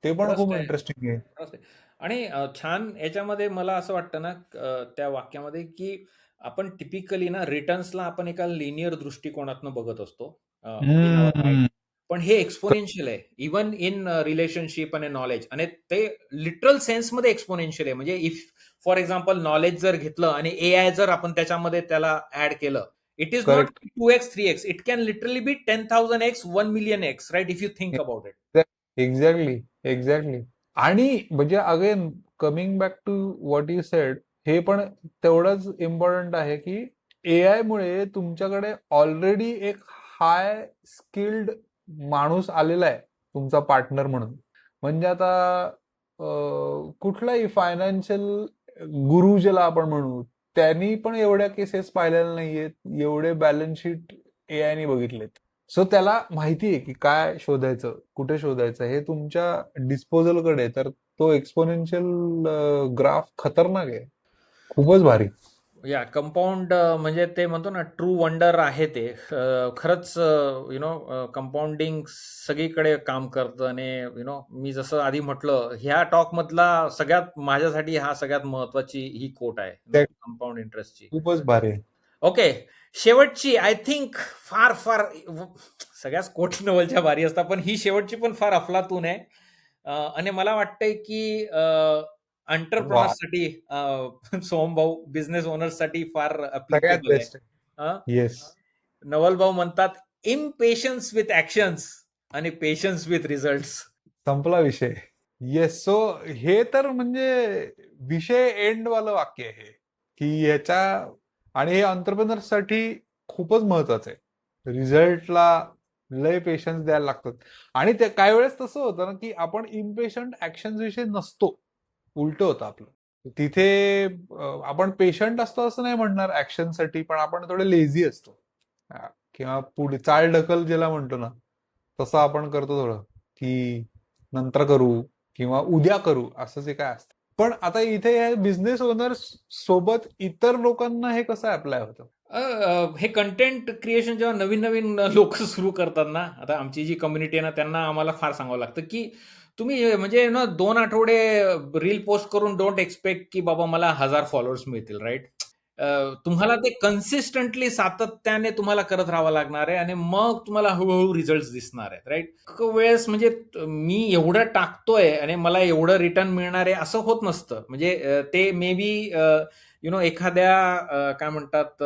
ते पण ट्रस्ट खूप आहे. इंटरेस्टिंग आहे. ट्रस्ट आहे. आणि छान याच्यामध्ये मला असं वाटतं ना, त्या वाक्यामध्ये, की आपण टिपिकली ना रिटर्न्सला आपण एका लिनियर दृष्टिकोनातनं बघत असतो इन आवर माइंड. हम्म. पण हे एक्सपोनेन्शियल आहे, इवन इन रिलेशनशिप आणि नॉलेज. आणि ते लिटरल सेन्समध्ये एक्सपोनेन्शियल आहे. म्हणजे इफ फॉर एक्झाम्पल नॉलेज जर घेतलं आणि एआय जर आपण त्याच्यामध्ये त्याला ऍड केलं, it is not correct. 2x 3x, it can literally be 10,000x 1,000,000x, right, if you think about it. Exactly. Exactly. आणि म्हणजे again, coming back to what you said, हे पण तेवढंच इम्पॉर्टंट आहे की AI मुळे तुमच्याकडे ऑलरेडी एक हाय स्किल्ड माणूस आलेला आहे तुमचा पार्टनर म्हणून. म्हणजे आता कुठलाही फायनान्शियल गुरु ज्याला आपण म्हणू, त्यांनी पण एवढ्या केसेस पाहिलेल्या नाहीयेत, एवढे बॅलन्स शीट AI ने बघितलेत. सो त्याला माहिती आहे की काय शोधायचं, कुठे शोधायचं, हे तुमच्या डिस्पोजलकडे. तर तो एक्सपोनेन्शियल ग्राफ खतरनाक आहे, खूपच भारी. या कंपाऊंड म्हणजे ते म्हणतो ना ट्रू वंडर आहे ते. खरंच कंपाऊंडिंग सगळीकडे काम करतं. आणि मी जसं आधी म्हटलं, ह्या टॉक मधला सगळ्यात माझ्यासाठी हा सगळ्यात महत्वाची ही कोट आहे त्या कंपाऊंड इंटरेस्टची. खूपच भारी आहे. ओके, शेवटची आय थिंक फार फार सगळ्याच कोट नवलच्या भारी असतात, पण ही शेवटची पण फार अफलातून आहे. आणि मला वाटतंय की वा, एंटरप्रेनर्ससाठी सोहम भाऊ बिझनेस ओनर्ससाठी फार सगळ्यात अप्लिकेबल आहे. बेस्ट आहे. येस, नवल भाऊ म्हणतात इम्पेशन्स विथ ऍक्शन्स आणि पेशन्स विथ रिझल्ट. संपला विषय. येस. सो हे तर म्हणजे विषय एंड वालं वाक्य आहे की ह्याच्या, आणि हे एंटरप्रेनर्स साठी खूपच महत्वाचं आहे. रिझल्टला लय पेशन्स द्यायला लागतात. आणि ते काही वेळेस तसं होतं ना की आपण इम्पेशंट ऍक्शन विषयी नसतो, उलट होतं आपलं. तिथे आपण पेशंट असतो असं नाही म्हणणार ऍक्शनसाठी, पण आपण थोडे लेझी असतो. किंवा पुढे चाल ढकल ज्याला म्हणतो ना, तसं आपण करतो थोडं की नंतर करू किंवा उद्या करू, असं जे काय असतं. पण आता इथे हे बिझनेस ओनर्स सोबत इतर लोकांना हे कसं अप्लाय होतं? हे कंटेंट क्रिएशन जेव्हा नवीन नवीन लोक सुरू करतात ना, आता आमची जी कम्युनिटी आहे ना, त्यांना आम्हाला फार सांगावं लागतं की तुम्ही म्हणजे 2 आठवडे रील पोस्ट करून डोंट एक्सपेक्ट की बाबा मला 1000 फॉलोअर्स मिळतील, राईट? तुम्हाला ते कन्सिस्टंटली सातत्याने तुम्हाला करत राहावं लागणार आहे आणि मग तुम्हाला हळूहळू रिझल्ट दिसणार आहेत, राईट? वेळेस म्हणजे मी एवढं टाकतोय आणि मला एवढं रिटर्न मिळणार आहे असं होत नसतं. म्हणजे ते मे बी एखाद्या काय म्हणतात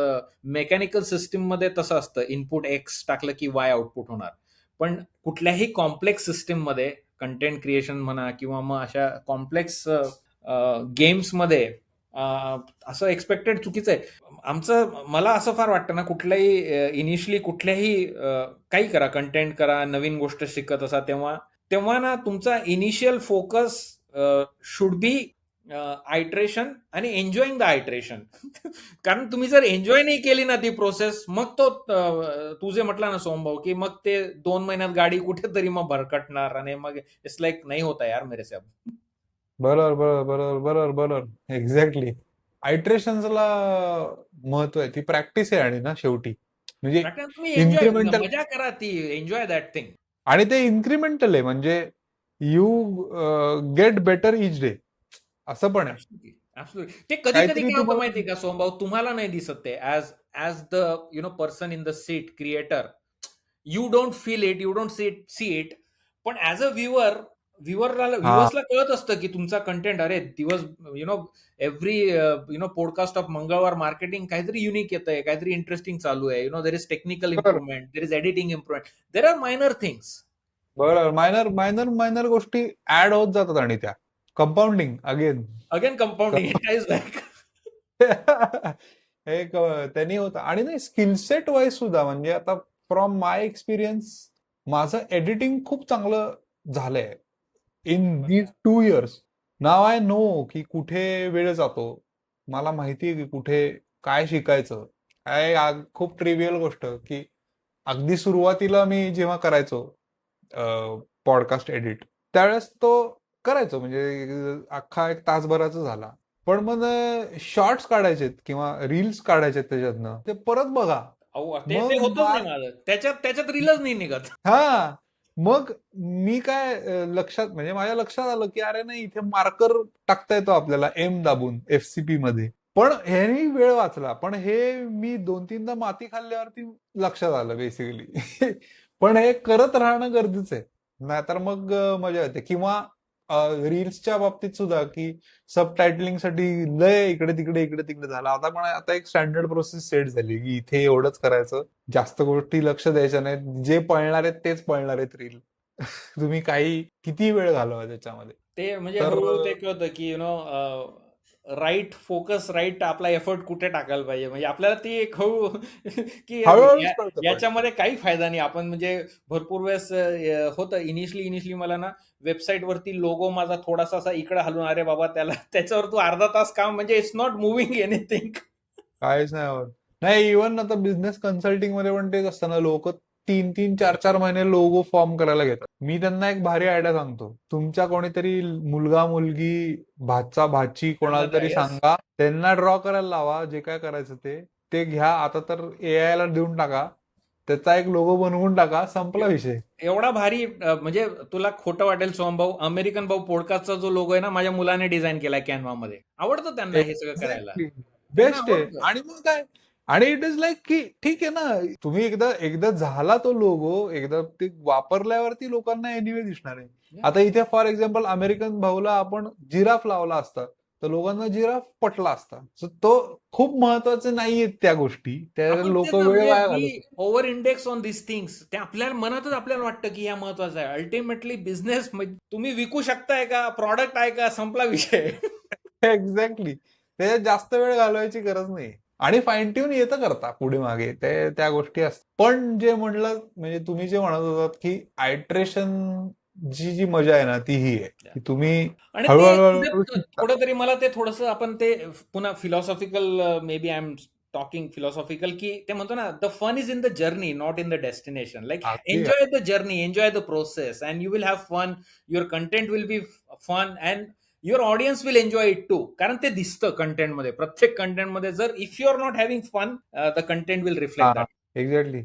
मेकॅनिकल सिस्टीम मध्ये तसं असतं, इनपुट एक्स टाकलं की वाय आउटपुट होणार. पण कुठल्याही कॉम्प्लेक्स सिस्टीम मध्ये कंटेंट क्रिएशन म्हणा किंवा मग अशा कॉम्प्लेक्स गेम्समध्ये असं एक्सपेक्टेड चुकीचं आहे. मला असं फार वाटतं ना, कुठल्याही इनिशियली कुठल्याही काही करा, कंटेंट करा, नवीन गोष्ट शिकत असा, तेव्हा ना तुमचा इनिशियल फोकस शुड बी आयट्रेशन आणि एन्जॉईंग द आयट्रेशन. कारण तुम्ही जर एन्जॉय नाही केली ना ती प्रोसेस, मग तू जे म्हटला ना सोहम भाऊ, की मग ते 2 महिन्यात गाडी कुठेतरी मग भरकटणार आणि मग इट्स लाईक नाही होता यार मेरे से अब. बरोबर बरोबर बरोबर बरोबर बरोबर, एक्झॅक्टली. आयट्रेशन्सला महत्व आहे, ती प्रॅक्टिस आहे. आणि ना शेवटी म्हणजे तुम्ही एन्जॉय इन्क्रिमेंटल, मजा करा, ती एन्जॉय दॅट थिंग. आणि ते इन्क्रिमेंटल आहे. म्हणजे you get better each day, असं पण आहे. ते कधी कधी काहीतरी काय होतं तुम्हाला माहितीये का सोमभाऊ, तुम्हाला नाही दिसत ते as the person in the seat creator. You don't feel it, you don't see it. पण ऍज अ हा, व्ह्युअर्सला कळत असतं की तुमचा कंटेंट, अरे दिवस एव्हरी पॉडकास्ट ऑफ मंगळवार मार्केटिंग काहीतरी युनिक येतंय, काहीतरी इंटरेस्टिंग चालू आहे. देर इज टेक्निकल बरोबर improvement, there is editing improvement, there are minor things. बरोबर. मायनर मायनर मायनर गोष्टी ऍड होत जातात आणि त्या compounding again. Again compounding it is like. हे त्यांनी होतं. आणि नाही, स्किलसेट वाईज सुद्धा, म्हणजे आता फ्रॉम माय एक्सपिरियन्स, माझं एडिटिंग खूप चांगलं झालंय in these 2 years. Now I know की कुठे वेळ जातो, मला माहिती आहे की कुठे काय शिकायचं. खूप ट्रिवियल गोष्ट की अगदी सुरुवातीला मी जेव्हा करायचो पॉडकास्ट एडिट, त्यावेळेस तो करायचो, म्हणजे अख्खा एक तासभराचा झाला. पण मग शॉर्ट्स काढायचेत किंवा रील्स काढायचेत त्याच्यातनं, ते परत बघा. ते मग होतच नाही माझं, त्याच्यात रीलच नाही निघत. हा, मग मी काय लक्षात, म्हणजे माझ्या लक्षात आलं की अरे नाही, इथे मार्कर टाकता येतो आपल्याला एम दाबून FCP मध्ये. पण ह्यानी वेळ वाचला, पण हे मी 2-3दा माती खाल्ल्यावरती लक्षात आलं बेसिकली. पण हे करत राहणं गरजेचं आहे, नाहीतर मग मजा येते. किंवा रील्सच्या बाबतीत सुद्धा की सब टायटलिंगसाठी लय इकडे तिकडे झालं. आता एक स्टँडर्ड प्रोसेस सेट झाली की इथे एवढंच करायचं, जास्त गोष्टी लक्ष द्यायच्या नाहीत, जे पळणार आहेत तेच पळणार आहेत रील. तुम्ही किती वेळ घालवा त्याच्यामध्ये. ते म्हणजे तर हळूहळू ते कळतं की राईट फोकस, राईट आपला एफर्ट कुठे टाकायला पाहिजे. म्हणजे आपल्याला ती एक हळू की हळूहळूच कळतं पण. याच्यामध्ये काही फायदा नाही. आपण म्हणजे भरपूर वेळेस होतं इनिशियली मला ना वेबसाईटवरती लोगो माझा थोडासा असा इकडे हलवून, अरे बाबा त्याच्यावर तू अर्धा तास काम, म्हणजे इट्स नॉट मुव्हिंग एनिथिंग. काहीच नाही होत. नाही, इव्हन आता बिझनेस कन्सल्टिंग मध्ये पण तेच असतं ना, लोक 3-3, 4-4 महिने लोगो फॉर्म करायला घेतात. मी त्यांना एक भारी आयडिया सांगतो. तुमच्या कोणीतरी मुलगा मुलगी, भाचा भाची कोणाला तरी येस. सांगा, त्यांना ड्रॉ करायला लावा, जे काय करायचं ते घ्या. आता तर एआय ला देऊन टाका, त्याचा एक लोगो बनवून टाका, संपला विषय. एवढा भारी म्हणजे तुला खोटं वाटेल सोहम भाऊ, अमेरिकन भाऊ पॉडकास्टचा जो लोगो आहे ना, माझ्या मुलाने डिझाईन केलाय कॅनव्हा मध्ये. आवडतं त्यांना हे सगळं करायला. एक्झॅक्टली, त्यांना बेस्ट आहे. आवडतं. आणि मग काय, आणि इट इज लाईक की ठीक आहे ना, तुम्ही एकदा एकदा झाला तो लोगो, एकदा ते वापरल्यावरती लोकांना एनिवे दिसणार आहे. Yeah. आता इथे फॉर एक्झाम्पल अमेरिकन भाऊला आपण जिराफ लावला असता तर लोकांना जिराफ पटला असता. So तो खूप महत्वाचे नाहीयेत त्या गोष्टी, त्या आपण लोक तेच ना, वेळ म्हणजे वाया वी घालवतात. Over index on this things. ते आपल्याला मनातच आपल्याला वाटतं की या महत्वाचं आहे. अल्टिमेटली बिझनेस तुम्ही विकू शकताय का, प्रॉडक्ट आहे का, संपला विषय. एक्झॅक्टली. त्याच्यात जास्त वेळ घालवायची गरज नाही. आणि फाईन ट्यून येतं करता पुढे मागे, ते त्या गोष्टी असतात. पण जे म्हणलं, म्हणजे तुम्ही जे म्हणत होतात की आयट्रेशन जी मजा आहे ना, ती ही आहे की तुम्ही आणि ते हळूहळू शिकता. थोडं तरी मला ते थोडंसं आपण ते पुन्हा philosophical, maybe I am talking philosophical, की ते म्हणतो ना, the fun is in the journey, not in the destination. Like अगदी enjoy the journey, enjoy the process, and you will have fun. Your content will be fun, and your audience will enjoy it too. कारण ते दिसतं कंटेंटमध्ये, प्रत्येक कंटेंटमध्ये. जर if you are not having fun, the content will reflect हा, एक्झॅक्टली.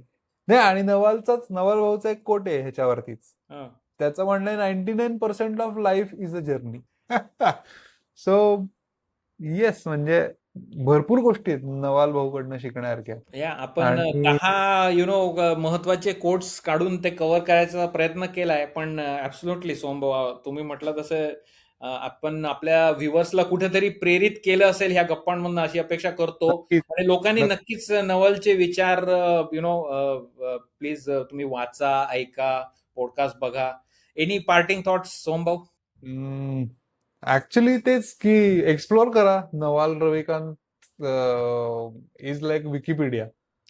नाही, आणि नवल भाऊचा एक कोट आहे ह्याच्यावरतीच. दॅट. त्याचं म्हणणं आहे 99% of life is a journey. So yes, म्हणजे भरपूर गोष्टी आहेत नवाल भाऊकडनं शिकण्यासारख्या. या आपण आणि 10 महत्वाचे कोट्स काढून ते कव्हर करायचा प्रयत्न केलाय. पण ऍब्सोल्युटली सोमभाऊ, तुम्ही म्हटलं तसं आपण आपल्या व्ह्युअर्सला कुठेतरी प्रेरित केलं असेल ह्या गप्पांमधून, अशी अपेक्षा करतो. नक्कीच आणि लोकांनी नक्की. नक्कीच नवलचे विचार प्लीज तुम्ही वाचा, ऐका, पॉडकास्ट बघा. एनी पार्टिंग थॉट्स सोमभाऊ? ऍक्च्युली तेच की एक्सप्लोर करा. Naval Ravikant is like Wikipedia.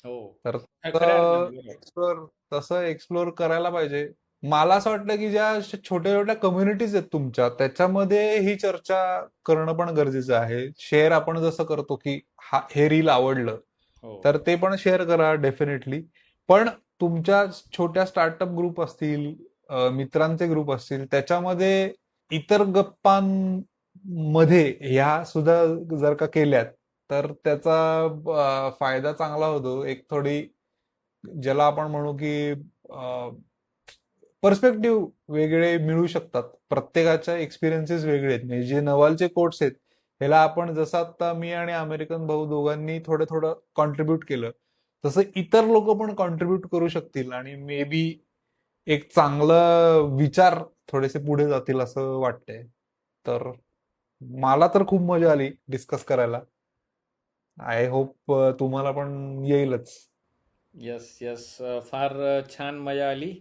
हो, तर खऱ्या अर्थाने. तसं एक्सप्लोर करायला पाहिजे. मला असं वाटतं की ज्या छोट्या छोट्या कम्युनिटीज आहेत तुमच्या, त्याच्यामध्ये ही चर्चा करणं पण गरजेचं आहे. शेअर आपण जसं करतो की हे रील आवडलं, हो. तर ते पण शेअर करा डेफिनेटली. पण तुमच्या छोट्या स्टार्टअप ग्रुप असतील, मित्रांचे ग्रुप असतील, त्याच्यामध्ये इतर गप्पांमध्ये ह्या सुद्धा जर का केल्यात, तर त्याचा फायदा चांगला होतो. एक थोडी, ज्याला आपण म्हणू की पर्स्पेक्टिव्ह वेगळे मिळू शकतात. प्रत्येकाच्या एक्सपिरियन्सेस वेगळे आहेत. म्हणजे जे नवालचे कोट्स आहेत, ह्याला आपण जसं आता मी आणि अमेरिकन भाऊ दोघांनी थोडं थोडं कॉन्ट्रीब्युट केलं, तसं इतर लोक पण कॉन्ट्रीब्युट करू शकतील आणि मे बी एक चांगला विचार थोडेसे पुढे जातील असं वाटतंय. तर मला तर खूप मजा आली डिस्कस करायला. आय होप तुम्हाला पण येईलच. Yes, yes. फार छान मजा आली.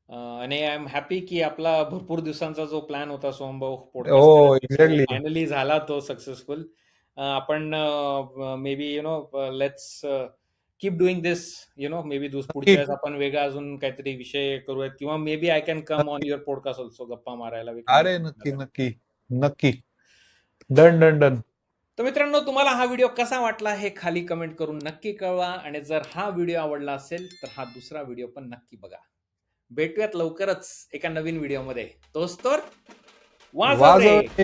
आणि आय एम हॅपी की आपला भरपूर दिवसांचा जो प्लॅन होता सोमभाऊ पॉडकास्ट हो, करायचा, तो एक्झॅक्टली. फायनली झाला, तो सक्सेसफुल. आपण maybe let's keep doing this. Maybe पुढच्या वेळेस आपण वेगळा अजून काहीतरी विषय करूयात, किंवा maybe I can come on नक्की. युअर पॉडकास्ट ऑल्सो, गप्पा मारायला. वी कॅन अरे नक्की नक्की नक्की. Done done done. तर मित्रांनो, तुम्हाला हा व्हिडिओ कसा वाटला हे खाली कमेंट करून नक्की कळवा. आणि जर हा व्हिडिओ आवडला असेल तर हा दुसरा व्हिडिओ पण नक्की बघा. भेटूयात लवकरच एका नवीन व्हिडिओमध्ये. तोच तर वाजव रे. वाजव.